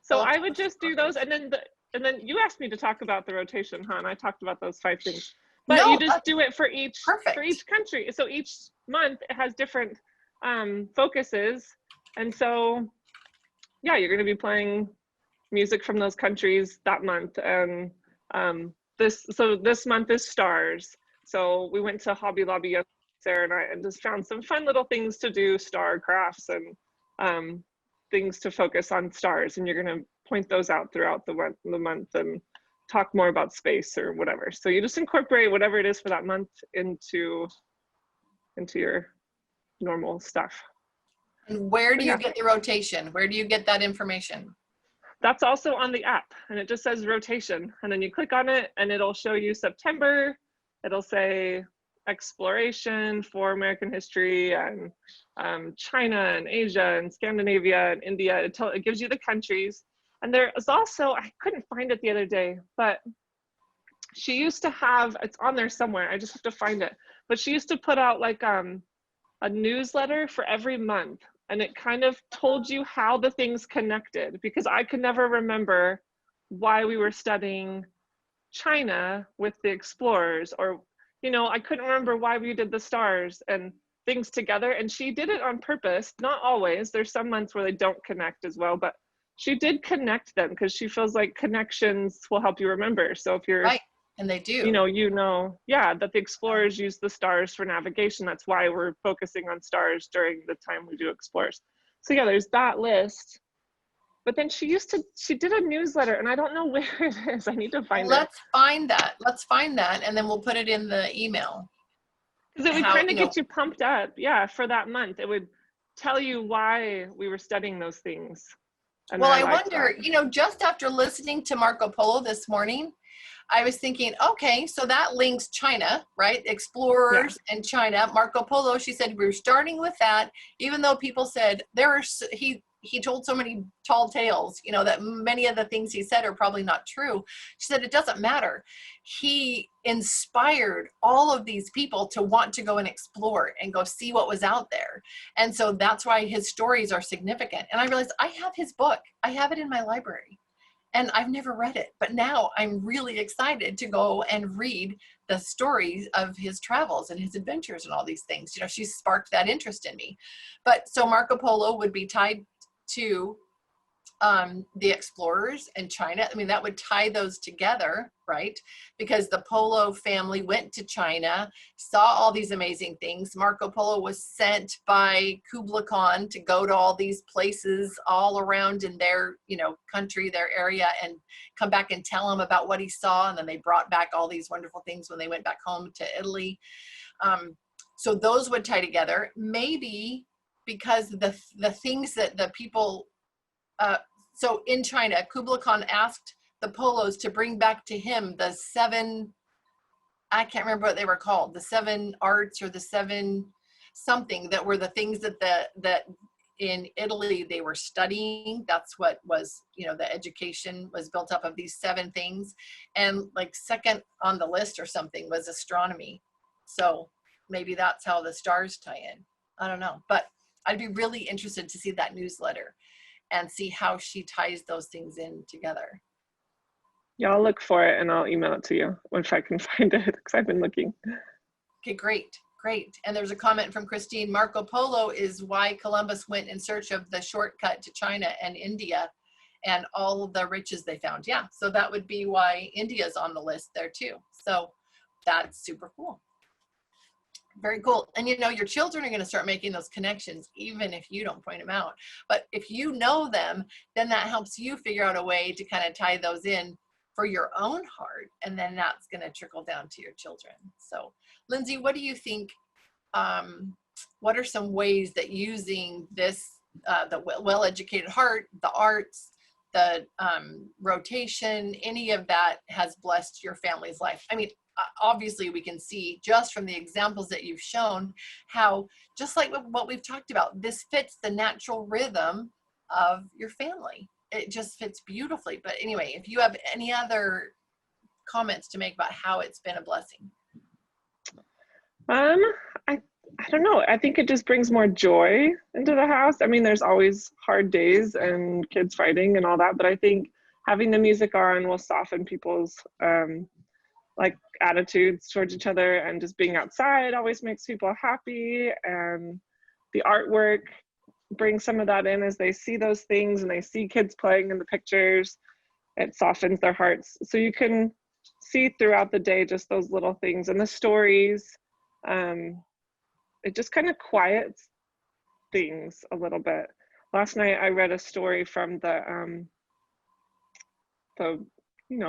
So I would just do those, and then you asked me to talk about the rotation, huh? And I talked about those 5 things. But you just do it for each country. So each month it has different focuses, and so yeah, you're going to be playing music from those countries that month. And this month is stars. So we went to Hobby Lobby yesterday, Sarah and I, and just found some fun little things to do, star crafts and things to focus on stars. And you're going to point those out throughout the month and talk more about space or whatever. So you just incorporate whatever it is for that month into your normal stuff. And where do you get the rotation? Where do you get that information? That's also on the app, and it just says rotation. And then you click on it and it'll show you September. It'll say exploration for American history and China and Asia and Scandinavia and India. It gives you the countries. And there is also, I couldn't find it the other day, but she used to have, it's on there somewhere, I just have to find it. But she used to put out like a newsletter for every month. And it kind of told you how the things connected, because I could never remember why we were studying China with the explorers, or, you know, I couldn't remember why we did the stars and things together. And she did it on purpose, not always. There's some months where they don't connect as well, but she did connect them because she feels like connections will help you remember. So if you're And they do. Yeah, that the explorers use the stars for navigation. That's why we're focusing on stars during the time we do explorers. So yeah, there's that list. But then she did a newsletter, and I don't know where it is. I need to find it. Let's find that. Let's find that, and then we'll put it in the email. Because it would kind of get you pumped up, yeah, for that month. It would tell you why we were studying those things. And well, I wonder, just after listening to Marco Polo this morning, I was thinking, okay, so that links China, right? Explorers and China. Marco Polo, she said, we're starting with that, even though people said he told so many tall tales, that many of the things he said are probably not true. She said, it doesn't matter. He inspired all of these people to want to go and explore and go see what was out there. And so that's why his stories are significant. And I realized I have his book. I have it in my library. And I've never read it, but now I'm really excited to go and read the stories of his travels and his adventures and all these things. She sparked that interest in me. But so Marco Polo would be tied to the explorers in China. I mean, that would tie those together, right? Because the Polo family went to China, saw all these amazing things. Marco Polo was sent by Kublai Khan to go to all these places all around in their, country, their area, and come back and tell them about what he saw. And then they brought back all these wonderful things when they went back home to Italy. So those would tie together. Maybe because the things that the people, so in China, Kublai Khan asked the Polos to bring back to him the 7, I can't remember what they were called, the 7 arts or the 7 something that were the things that in Italy they were studying. That's what was, the education was built up of these 7 things. And like second on the list or something was astronomy. So maybe that's how the stars tie in. I don't know, but I'd be really interested to see that newsletter and see how she ties those things in together. Yeah, I'll look for it and I'll email it to you if I can find it, because I've been looking. Okay, great. And there's a comment from Christine. Marco Polo is why Columbus went in search of the shortcut to China and India and all of the riches they found. Yeah, so that would be why India's on the list there too. So that's super cool. Very cool. And your children are going to start making those connections even if you don't point them out. But if you know them, then that helps you figure out a way to kind of tie those in for your own heart. And then that's going to trickle down to your children. So Lindsay, what do you think? What are some ways that using this, the well-educated heart, the arts, the rotation, any of that has blessed your family's life? I mean, obviously we can see just from the examples that you've shown how, just like what we've talked about, this fits the natural rhythm of your family. It just fits beautifully. But anyway, if you have any other comments to make about how it's been a blessing. I don't know. I think it just brings more joy into the house. I mean, there's always hard days and kids fighting and all that, but I think having the music on will soften people's attitudes towards each other, and just being outside always makes people happy, and the artwork brings some of that in as they see those things and they see kids playing in the pictures. It softens their hearts. So you can see throughout the day just those little things and the stories. It just kind of quiets things a little bit. Last night I read a story from the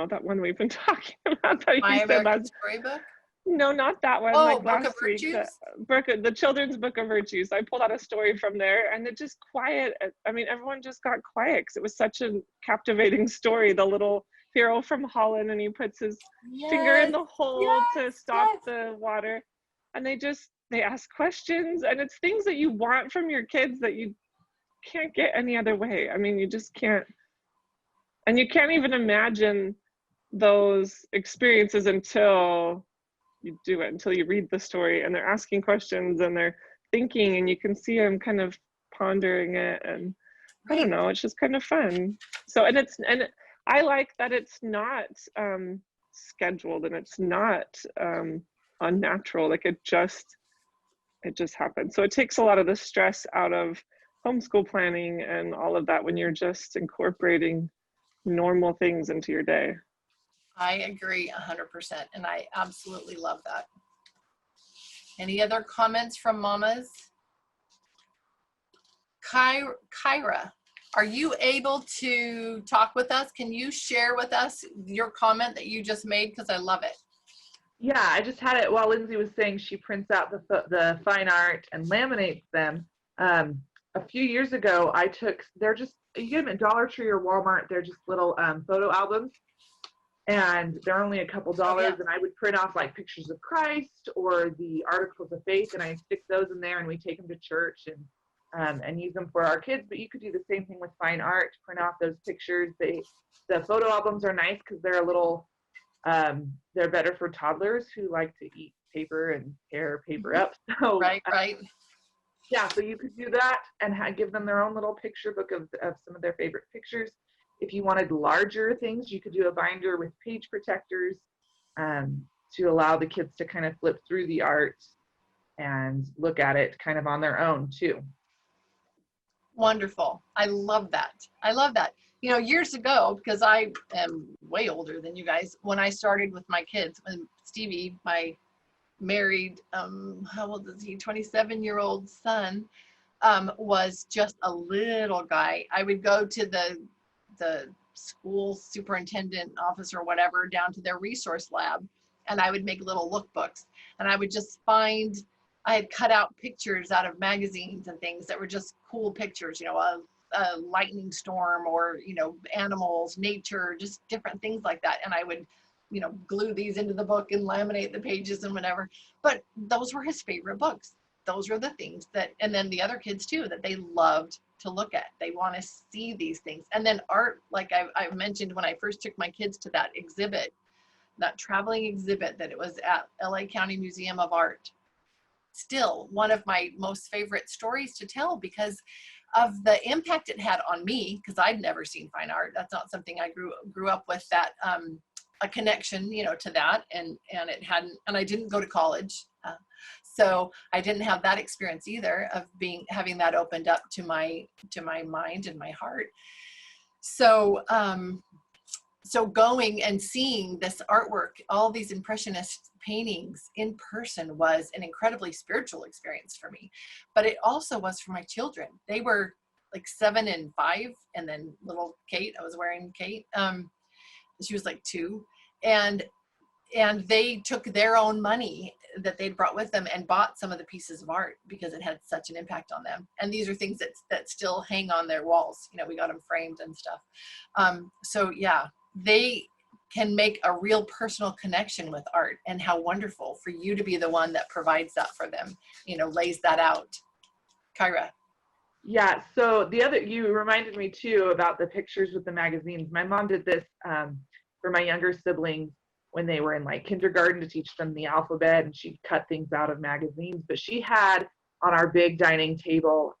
that one we've been talking about that My you said last. Storybook? No, not that one. Oh, like Book last of week, Virtues? the children's book of virtues. I pulled out a story from there, and it just quiet. I mean, everyone just got quiet because it was such a captivating story. The little hero from Holland, and he puts his finger in the hole to stop the water, and they ask questions, and it's things that you want from your kids that you can't get any other way. I mean, you just can't. And you can't even imagine those experiences until you do it, until you read the story and they're asking questions and they're thinking, and you can see them kind of pondering it. And I don't know, it's just kind of fun. So, and I like that it's not scheduled and it's not unnatural. Like it just happens. So it takes a lot of the stress out of homeschool planning and all of that when you're just incorporating normal things into your day. I agree 100%, and I absolutely love that. Any other comments from mamas? Kyra, are you able to talk with us? Can you share with us your comment that you just made? Because I love it. Yeah, I just had it while Lindsay was saying she prints out the fine art and laminates them. A few years ago, they're just, you get them at Dollar Tree or Walmart. They're just little photo albums, and they're only a couple dollars. And I would print off like pictures of Christ or the articles of faith, and I stick those in there, and we take them to church and use them for our kids. But you could do the same thing with fine art. Print off those pictures. The photo albums are nice because they're a little they're better for toddlers who like to eat paper and tear paper up. So right. Yeah, so you could do that and give them their own little picture book of some of their favorite pictures. If you wanted larger things, you could do a binder with page protectors to allow the kids to kind of flip through the art and look at it kind of on their own too. Wonderful. I love that. I love that. You know, years ago, because I am way older than you guys, when I started with my kids, when Stevie, my married, how old is he, 27-year-old son, was just a little guy, I would go to the school superintendent office or whatever, down to their resource lab, and I would make little lookbooks, and I would just I had cut out pictures out of magazines and things that were just cool pictures, you know, a lightning storm or, you know, animals, nature, just different things like that. And I would, you know, glue these into the book and laminate the pages and whatever. But those were his favorite books. Those were the things that, and then the other kids too, that they loved to look at. They want to see these things. And then art, like I mentioned when I first took my kids to that exhibit, that traveling exhibit that it was at LA County Museum of Art. Still one of my most favorite stories to tell because of the impact it had on me, because I'd never seen fine art. That's not something I grew up with, that a connection, you know, to that, and it hadn't, and I didn't go to college, so I didn't have that experience either of having that opened up to my mind and my heart. So so going and seeing this artwork, all these impressionist paintings in person, was an incredibly spiritual experience for me. But it also was for my children. They were like 7 and 5, and then little Kate, I was wearing Kate, she was like 2, and they took their own money that they'd brought with them and bought some of the pieces of art because it had such an impact on them. And these are things that still hang on their walls. You know, we got them framed and stuff. So yeah, they can make a real personal connection with art, and how wonderful for you to be the one that provides that for them, you know, lays that out. Kyra. Yeah, so you reminded me too about the pictures with the magazines. My mom did this for my younger siblings when they were in like kindergarten to teach them the alphabet, and she'd cut things out of magazines. But she had on our big dining table,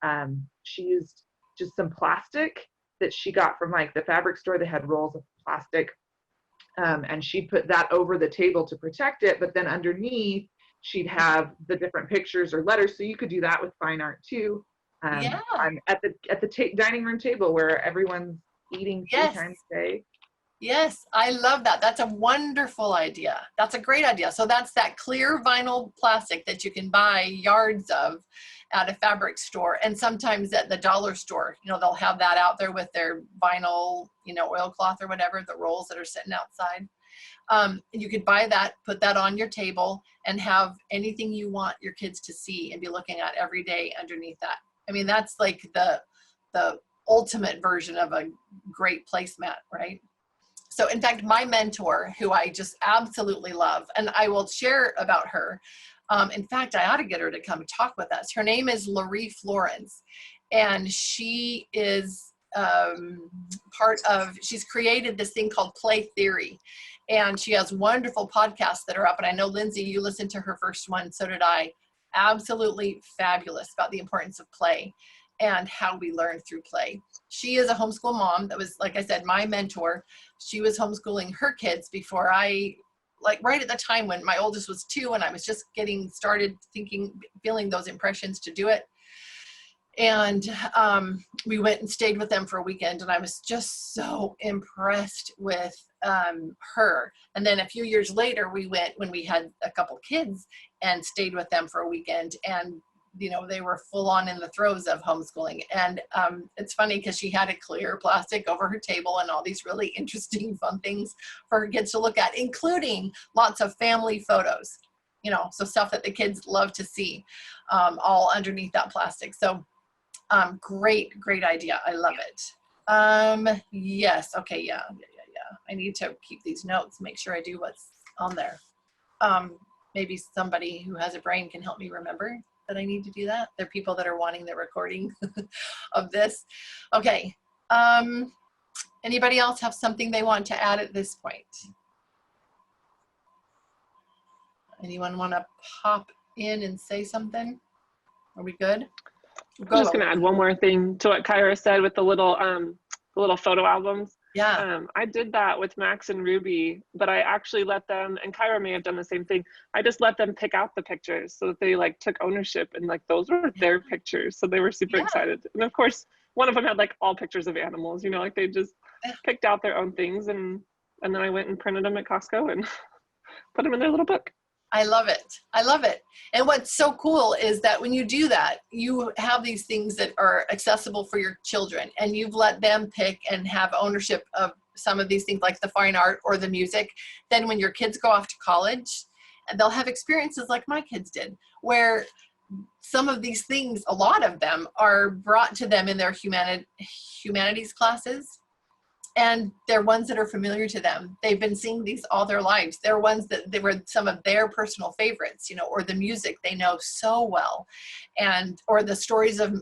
she used just some plastic that she got from like the fabric store. They had rolls of plastic, and she put that over the table to protect it. But then underneath, she'd have the different pictures or letters. So you could do that with fine art too. Yeah. At the dining room table where everyone's eating 3 times a day. Yes, I love that. That's a wonderful idea. That's a great idea. So that's that clear vinyl plastic that you can buy yards of at a fabric store, and sometimes at the dollar store. You know, they'll have that out there with their vinyl, you know, oilcloth or whatever, the rolls that are sitting outside. You could buy that, put that on your table, and have anything you want your kids to see and be looking at every day underneath that. I mean, that's like the ultimate version of a great placemat, right? So in fact, my mentor, who I just absolutely love, and I will share about her. In fact, I ought to get her to come talk with us. Her name is Laurie Florence, and she is she's created this thing called Play Theory. And she has wonderful podcasts that are up. And I know, Lindsay, you listened to her first one, so did I. Absolutely fabulous about the importance of play and how we learn through play. She is a homeschool mom. That was, like I said, my mentor. She was homeschooling her kids before right at the time when my oldest was 2 and I was just getting started feeling those impressions to do it. And we went and stayed with them for a weekend, and I was just so impressed with her. And then a few years later, we went when we had a couple kids and stayed with them for a weekend. And, you know, they were full on in the throes of homeschooling. And it's funny because she had a clear plastic over her table and all these really interesting, fun things for her kids to look at, including lots of family photos, you know, so stuff that the kids love to see, all underneath that plastic. So great idea. I love it. Yes. Okay. Yeah. I need to keep these notes, make sure I do what's on there. Maybe somebody who has a brain can help me remember that I need to do that. There are people that are wanting the recording of this. Okay. Anybody else have something they want to add at this point? Anyone want to pop in and say something? Are we good? I'm just going to add one more thing to what Kyra said with the little photo albums. Yeah. I did that with Max and Ruby, but I actually let them, and Kyra may have done the same thing. I just let them pick out the pictures so that they like took ownership, and like those were their pictures. So they were super excited. And of course, one of them had like all pictures of animals, you know, like they just picked out their own things, and then I went and printed them at Costco and put them in their little book. I love it. I love it. And what's so cool is that when you do that, you have these things that are accessible for your children, and you've let them pick and have ownership of some of these things like the fine art or the music. Then when your kids go off to college, they'll have experiences like my kids did, where some of these things, a lot of them, are brought to them in their humanities classes. And they're ones that are familiar to them. They've been seeing these all their lives. They're ones that they were some of their personal favorites, you know, or the music they know so well, and or the stories of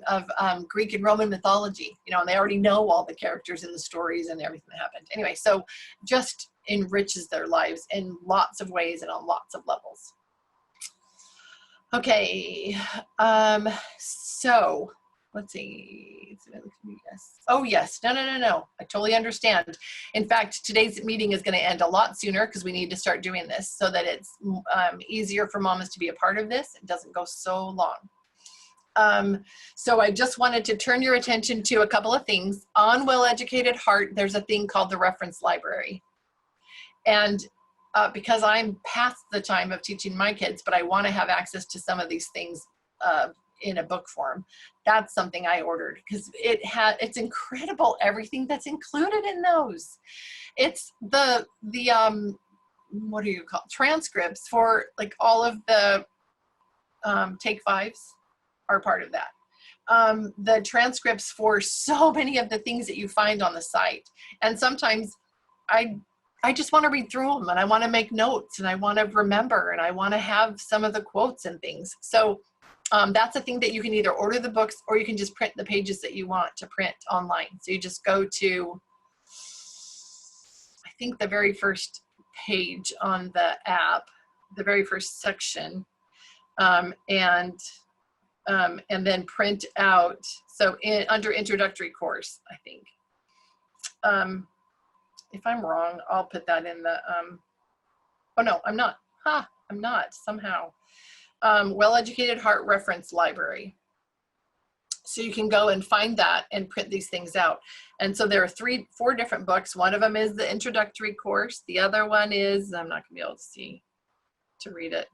Greek and Roman mythology, you know, and they already know all the characters in the stories and everything that happened. Anyway, so just enriches their lives in lots of ways and on lots of levels. Okay, so let's see. Yes. Oh, yes. No. I totally understand. In fact, today's meeting is going to end a lot sooner because we need to start doing this so that it's easier for mamas to be a part of this. It doesn't go so long. So I just wanted to turn your attention to a couple of things. On Well-Educated Heart, there's a thing called the reference library. And because I'm past the time of teaching my kids, but I want to have access to some of these things in a book form. That's something I ordered because it's incredible everything that's included in those. It's the what do you call transcripts for like all of the Take Fives are part of that. The transcripts for so many of the things that you find on the site, and sometimes I just want to read through them and I want to make notes and I want to remember and I want to have some of the quotes and things. So that's a thing that you can either order the books or you can just print the pages that you want to print online. So you just go to, I think the very first page on the app, the very first section, and then print out. So under introductory course, I think. If I'm wrong, I'll put that in the, oh no, I'm not. I'm not somehow. Well-Educated Heart Reference Library. So you can go and find that and print these things out. And so there are 4 different books. One of them is the introductory course. The other one is, I'm not gonna be able to read it,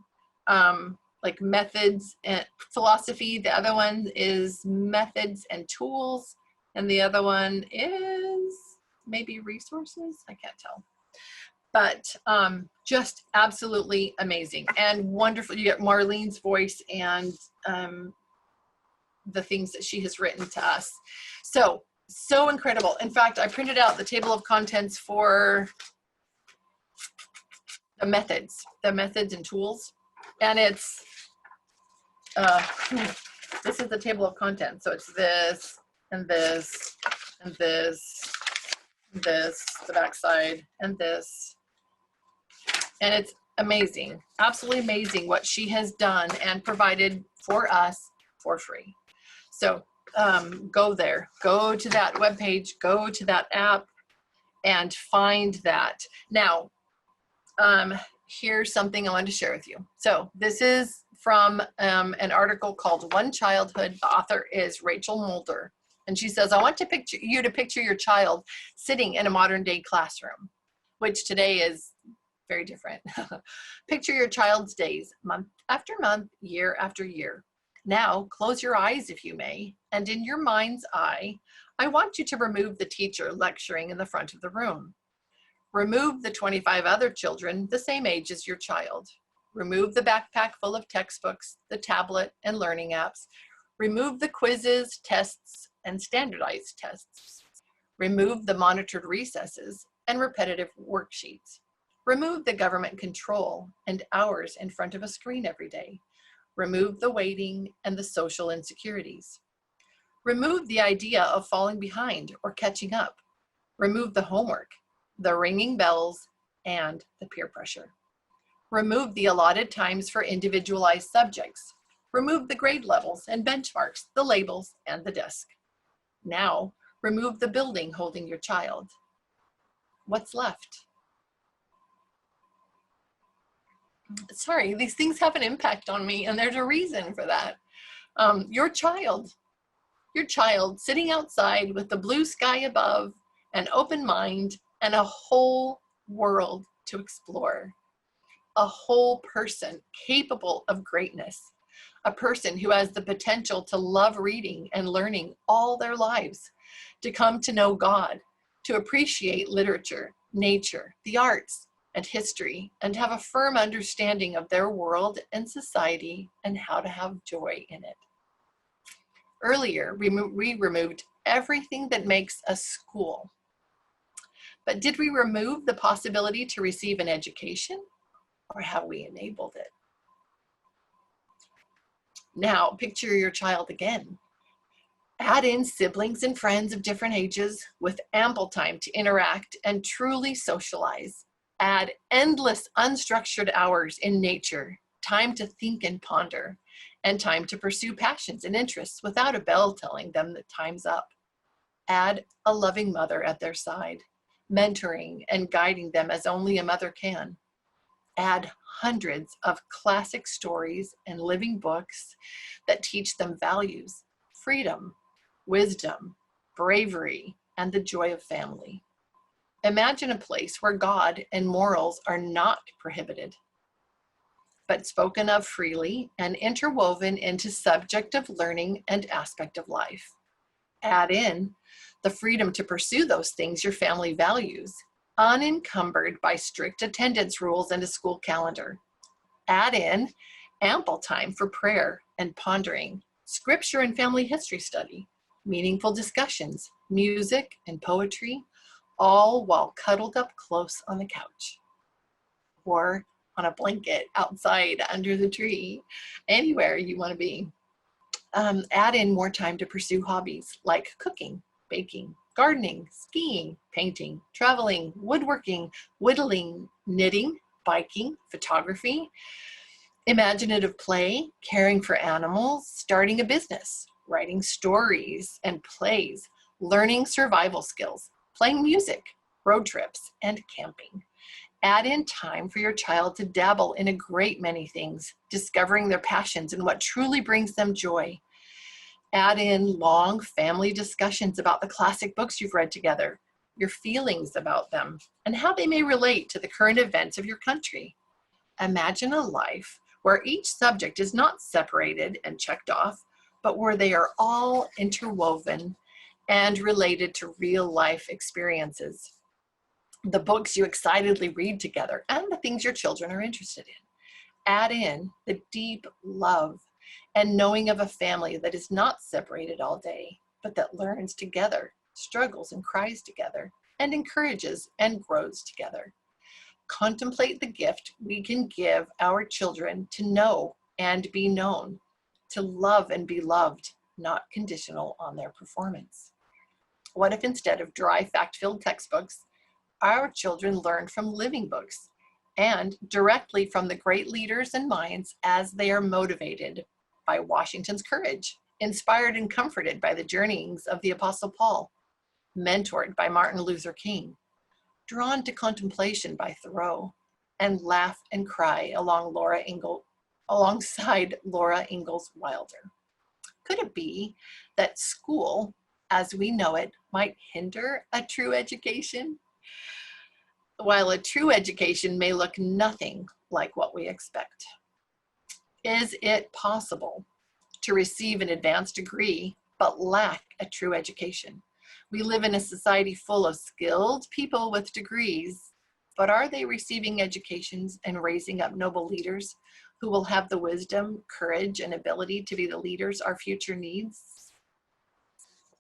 like methods and philosophy. The other one is methods and tools. And the other one is maybe resources, I can't tell. But just absolutely amazing and wonderful. You get Marlene's voice and the things that she has written to us. So incredible. In fact, I printed out the table of contents for the methods and tools. And it's, this is the table of contents. So it's this and this and this, and this, the backside, and this. And it's amazing, absolutely amazing what she has done and provided for us for free. So go there, go to that webpage, go to that app and find that. Now, here's something I wanted to share with you. So this is from an article called One Childhood. The author is Rachel Mulder. And she says, I want to picture your child sitting in a modern day classroom, which today is very different. Picture your child's days, month after month, year after year. Now, close your eyes if you may, and in your mind's eye, I want you to remove the teacher lecturing in the front of the room. Remove the 25 other children the same age as your child. Remove the backpack full of textbooks, the tablet, and learning apps. Remove the quizzes, tests, and standardized tests. Remove the monitored recesses and repetitive worksheets. Remove the government control and hours in front of a screen every day. Remove the waiting and the social insecurities. Remove the idea of falling behind or catching up. Remove the homework, the ringing bells, and the peer pressure. Remove the allotted times for individualized subjects. Remove the grade levels and benchmarks, the labels, and the desk. Now, remove the building holding your child. What's left? Sorry, these things have an impact on me, and there's a reason for that. Your child sitting outside with the blue sky above, an open mind, and a whole world to explore. A whole person capable of greatness. A person who has the potential to love reading and learning all their lives, to come to know God, to appreciate literature, nature, the arts, and history, and have a firm understanding of their world and society and how to have joy in it. Earlier, we removed everything that makes a school. But did we remove the possibility to receive an education, or have we enabled it? Now, picture your child again. Add in siblings and friends of different ages with ample time to interact and truly socialize. Add endless unstructured hours in nature, time to think and ponder, and time to pursue passions and interests without a bell telling them that time's up. Add a loving mother at their side, mentoring and guiding them as only a mother can. Add hundreds of classic stories and living books that teach them values, freedom, wisdom, bravery, and the joy of family. Imagine a place where God and morals are not prohibited, but spoken of freely and interwoven into subject of learning and aspect of life. Add in the freedom to pursue those things your family values, unencumbered by strict attendance rules and a school calendar. Add in ample time for prayer and pondering, scripture and family history study, meaningful discussions, music and poetry, all while cuddled up close on the couch or on a blanket outside under the tree, anywhere you want to be. Add in more time to pursue hobbies like cooking, baking, gardening, skiing, painting, traveling, woodworking, whittling, knitting, biking, photography, imaginative play, caring for animals, starting a business, writing stories and plays, learning survival skills, playing music, road trips, and camping. Add in time for your child to dabble in a great many things, discovering their passions and what truly brings them joy. Add in long family discussions about the classic books you've read together, your feelings about them, and how they may relate to the current events of your country. Imagine a life where each subject is not separated and checked off, but where they are all interwoven and related to real life experiences. The books you excitedly read together and the things your children are interested in. Add in the deep love and knowing of a family that is not separated all day, but that learns together, struggles and cries together, and encourages and grows together. Contemplate the gift we can give our children to know and be known, to love and be loved, not conditional on their performance. What if instead of dry fact-filled textbooks, our children learn from living books and directly from the great leaders and minds as they are motivated by Washington's courage, inspired and comforted by the journeyings of the Apostle Paul, mentored by Martin Luther King, drawn to contemplation by Thoreau, and laugh and cry along Laura alongside Laura Ingalls Wilder. Could it be that school, as we know it, might hinder a true education? While a true education may look nothing like what we expect. Is it possible to receive an advanced degree but lack a true education? We live in a society full of skilled people with degrees, but are they receiving educations and raising up noble leaders who will have the wisdom, courage, and ability to be the leaders our future needs?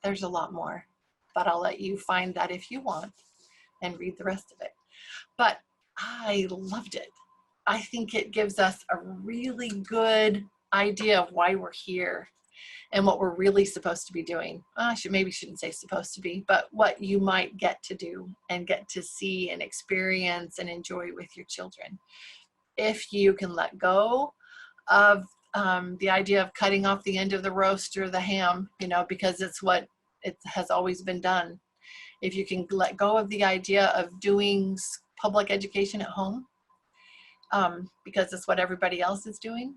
There's a lot more, but I'll let you find that if you want and read the rest of it. But I loved it. I think it gives us a really good idea of why we're here and what we're really supposed to be doing. Maybe shouldn't say supposed to be, but what you might get to do and get to see and experience and enjoy with your children. If you can let go of the idea of cutting off the end of the roast or the ham, because it's what it has always been done. If you can let go of the idea of doing public education at home, because it's what everybody else is doing,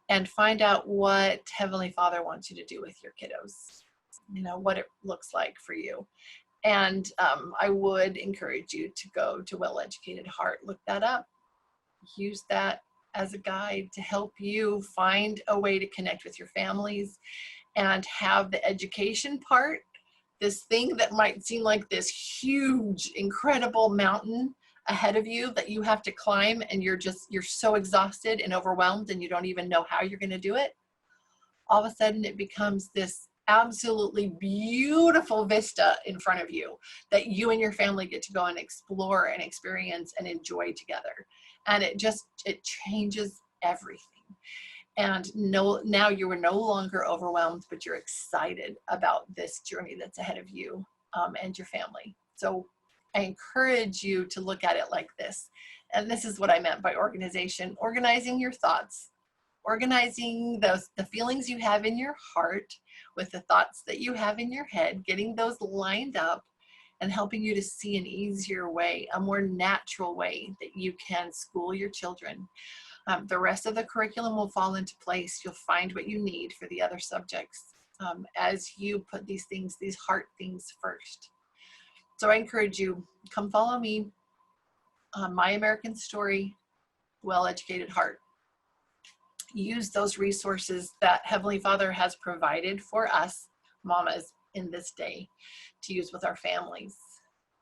and find out what Heavenly Father wants you to do with your kiddos, what it looks like for you. And I would encourage you to go to Well Educated Heart, look that up, use that as a guide to help you find a way to connect with your families and have the education part, this thing that might seem like this huge, incredible mountain ahead of you that you have to climb, and you're so exhausted and overwhelmed and you don't even know how you're going to do it. All of a sudden it becomes this absolutely beautiful vista in front of you that you and your family get to go and explore and experience and enjoy together. And it changes everything. And now you are no longer overwhelmed, but you're excited about this journey that's ahead of you and your family. So I encourage you to look at it like this. And this is what I meant by organization: organizing your thoughts, organizing the feelings you have in your heart with the thoughts that you have in your head, getting those lined up and helping you to see an easier way, a more natural way that you can school your children. The rest of the curriculum will fall into place. You'll find what you need for the other subjects as you put these heart things first. So I encourage you, come follow me on My American Story, Well Educated Heart. Use those resources that Heavenly Father has provided for us, mamas, in this day to use with our families.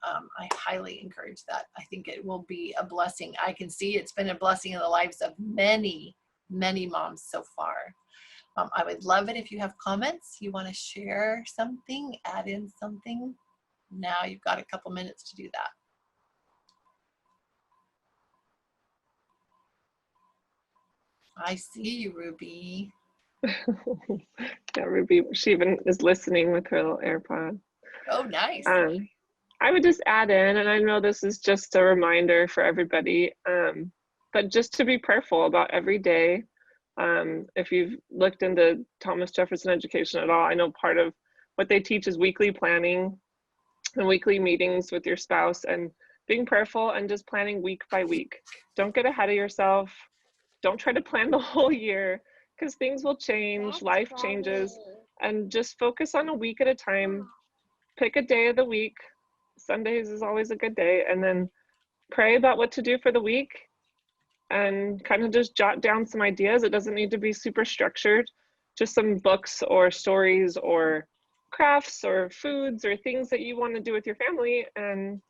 I highly encourage that. I think it will be a blessing. I can see it's been a blessing in the lives of many, many moms so far. I would love it if you have comments. You want to share something, add in something. Now you've got a couple minutes to do that. I see you, Ruby. Yeah, Ruby, she even is listening with her little AirPod. Oh, nice. I would just add in, and I know this is just a reminder for everybody, but just to be prayerful about every day. If you've looked into Thomas Jefferson education at all, I know part of what they teach is weekly planning and weekly meetings with your spouse and being prayerful and just planning week by week. Don't get ahead of yourself. Don't try to plan the whole year because things will change, life changes, and just focus on a week at a time. Pick a day of the week. Sundays is always a good day, and then pray about what to do for the week and kind of just jot down some ideas. It doesn't need to be super structured, just some books or stories or crafts or foods or things that you want to do with your family, and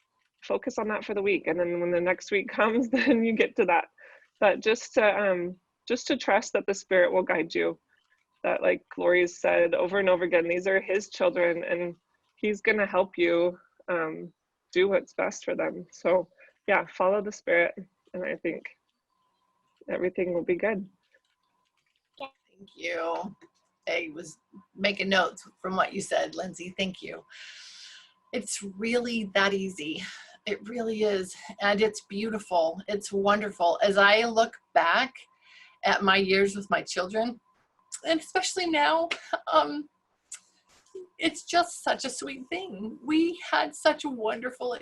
focus on that for the week. And then when the next week comes, then you get to that. But just to trust that the Spirit will guide you, that, like Gloria said over and over again, these are His children and He's going to help you do what's best for them. So yeah, follow the Spirit, and I think everything will be good. Thank you. I was making notes from what you said, Lindsay. Thank you. It's really that easy. It really is. And it's beautiful. It's wonderful. As I look back at my years with my children, and especially now, it's just such a sweet thing. We had such wonderful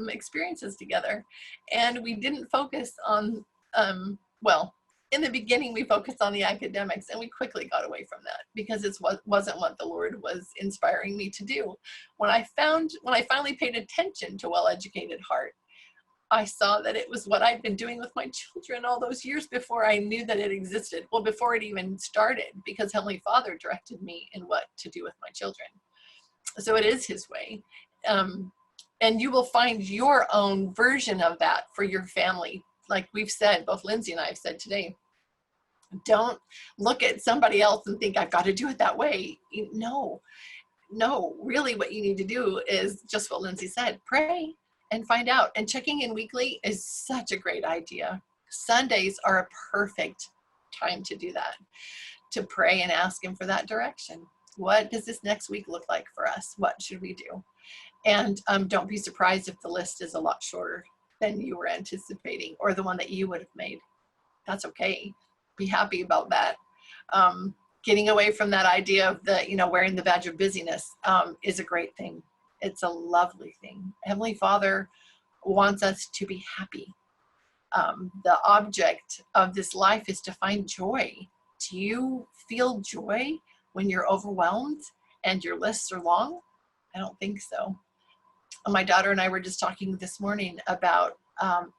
experiences together, and we didn't focus on, well, in the beginning, we focused on the academics, and we quickly got away from that because it wasn't what the Lord was inspiring me to do. When I finally paid attention to Well-Educated Heart, I saw that it was what I'd been doing with my children all those years before I knew that it existed. Well, before it even started, because Heavenly Father directed me in what to do with my children. So it is His way. And you will find your own version of that for your family. Like we've said, both Lindsay and I have said today, don't look at somebody else and think, I've got to do it that way. No, really what you need to do is just what Lindsay said, pray and find out. And checking in weekly is such a great idea. Sundays are a perfect time to do that, to pray and ask Him for that direction. What does this next week look like for us? What should we do? And don't be surprised if the list is a lot shorter than you were anticipating, or the one that you would have made. That's okay. Be happy about that. Getting away from that idea of wearing the badge of busyness is a great thing. It's a lovely thing. Heavenly Father wants us to be happy. The object of this life is to find joy. Do you feel joy when you're overwhelmed and your lists are long? I don't think so. My daughter and I were just talking this morning about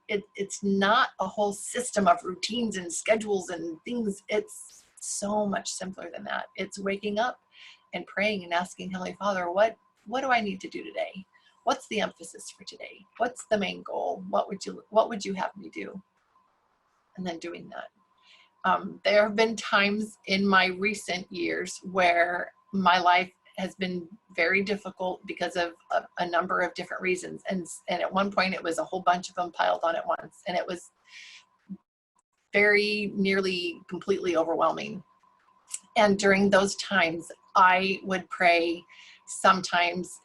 it's not a whole system of routines and schedules and things. It's so much simpler than that. It's waking up and praying and asking Heavenly Father, what do I need to do today? What's the emphasis for today? What's the main goal? What would you have me do? And then doing that. There have been times in my recent years where my life has been very difficult because of a number of different reasons. And at one point it was a whole bunch of them piled on at once. And it was very nearly completely overwhelming. And during those times, I would pray sometimes,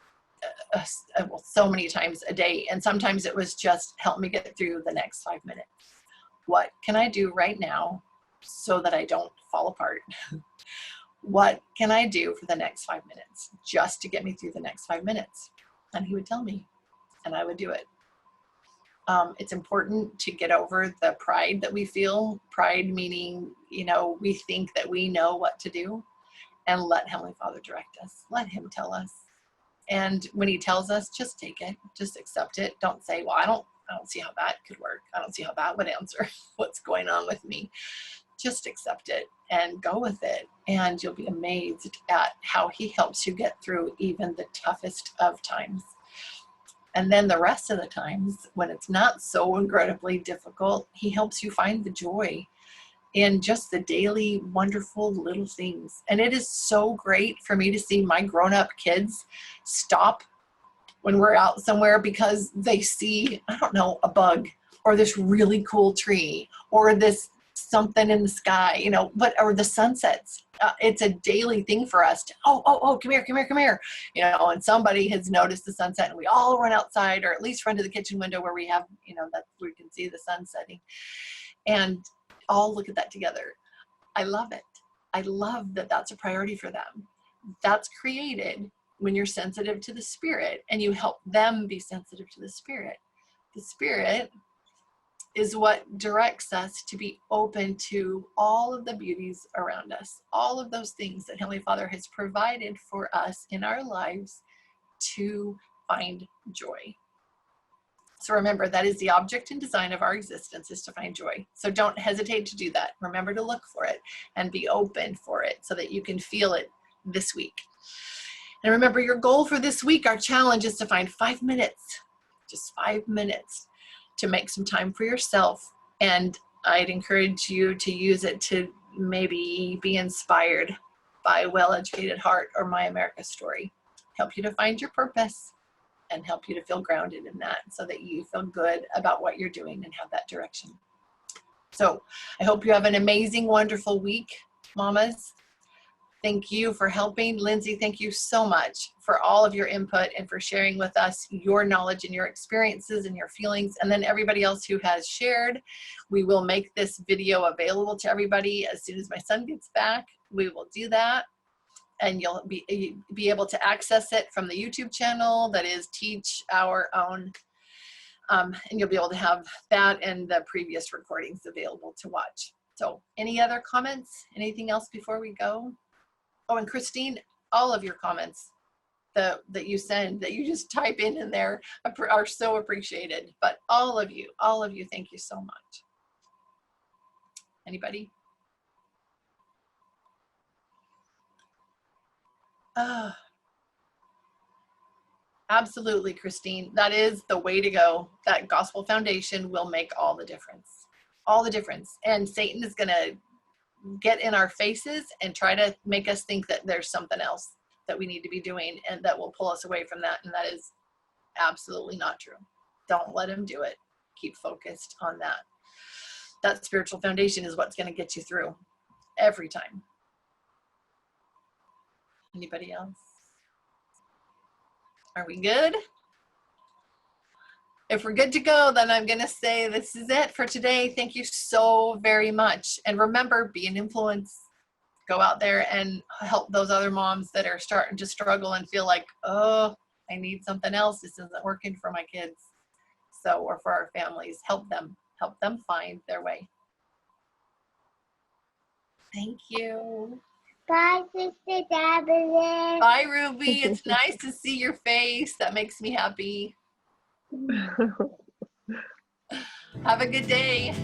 so many times a day. And sometimes it was just help me get through the next 5 minutes. What can I do right now so that I don't fall apart? What can I do for the next 5 minutes just to get me through the next 5 minutes? And He would tell me, and I would do it. It's important to get over the pride that we feel. Pride meaning, we think that we know what to do, and let Heavenly Father direct us. Let Him tell us. And when He tells us, just take it, just accept it. Don't say, well, I don't see how that could work. I don't see how that would answer what's going on with me. Just accept it and go with it. And you'll be amazed at how He helps you get through even the toughest of times. And then the rest of the times, when it's not so incredibly difficult, He helps you find the joy in just the daily wonderful little things. And it is so great for me to see my grown-up kids stop when we're out somewhere because they see, I don't know, a bug or this really cool tree or this something in the sky, or the sunsets. It's a daily thing for us to, come here, and somebody has noticed the sunset and we all run outside, or at least run to the kitchen window where we have, that we can see the sun setting and all look at that together. I love it. I love that that's a priority for them. That's created when you're sensitive to the Spirit and you help them be sensitive to the Spirit. The Spirit is what directs us to be open to all of the beauties around us, all of those things that Heavenly Father has provided for us in our lives to find joy. So remember, that is the object and design of our existence, is to find joy. So don't hesitate to do that. Remember to look for it and be open for it so that you can feel it this week. And remember, your goal for this week, our challenge, is to find 5 minutes, just 5 minutes, to make some time for yourself. And I'd encourage you to use it to maybe be inspired by Well-Educated Heart or My America Story. Help you to find your purpose and help you to feel grounded in that so that you feel good about what you're doing and have that direction. So I hope you have an amazing, wonderful week, mamas. Thank you for helping. Lindsay, thank you so much for all of your input and for sharing with us your knowledge and your experiences and your feelings. And then everybody else who has shared, we will make this video available to everybody as soon as my son gets back. We will do that. And you'll be able to access it from the YouTube channel that is Teach Our Own. And you'll be able to have that and the previous recordings available to watch. So any other comments? Anything else before we go? Oh, and Christine, all of your comments that you send, that you just type in there are so appreciated. But all of you, thank you so much. Anybody? Absolutely, Christine. That is the way to go. That gospel foundation will make all the difference. All the difference. And Satan is going to get in our faces and try to make us think that there's something else that we need to be doing and that will pull us away from that. And that is absolutely not true. Don't let him do it. Keep focused on that. That spiritual foundation is what's going to get you through every time. Anybody else? Are we good? If we're good to go, then I'm going to say this is it for today. Thank you so very much. And remember, be an influence. Go out there and help those other moms that are starting to struggle and feel like, oh, I need something else. This isn't working for my kids. So, or for our families, help them find their way. Thank you. Bye, Sister Dabbler. Bye, Ruby. It's nice to see your face. That makes me happy. Have a good day.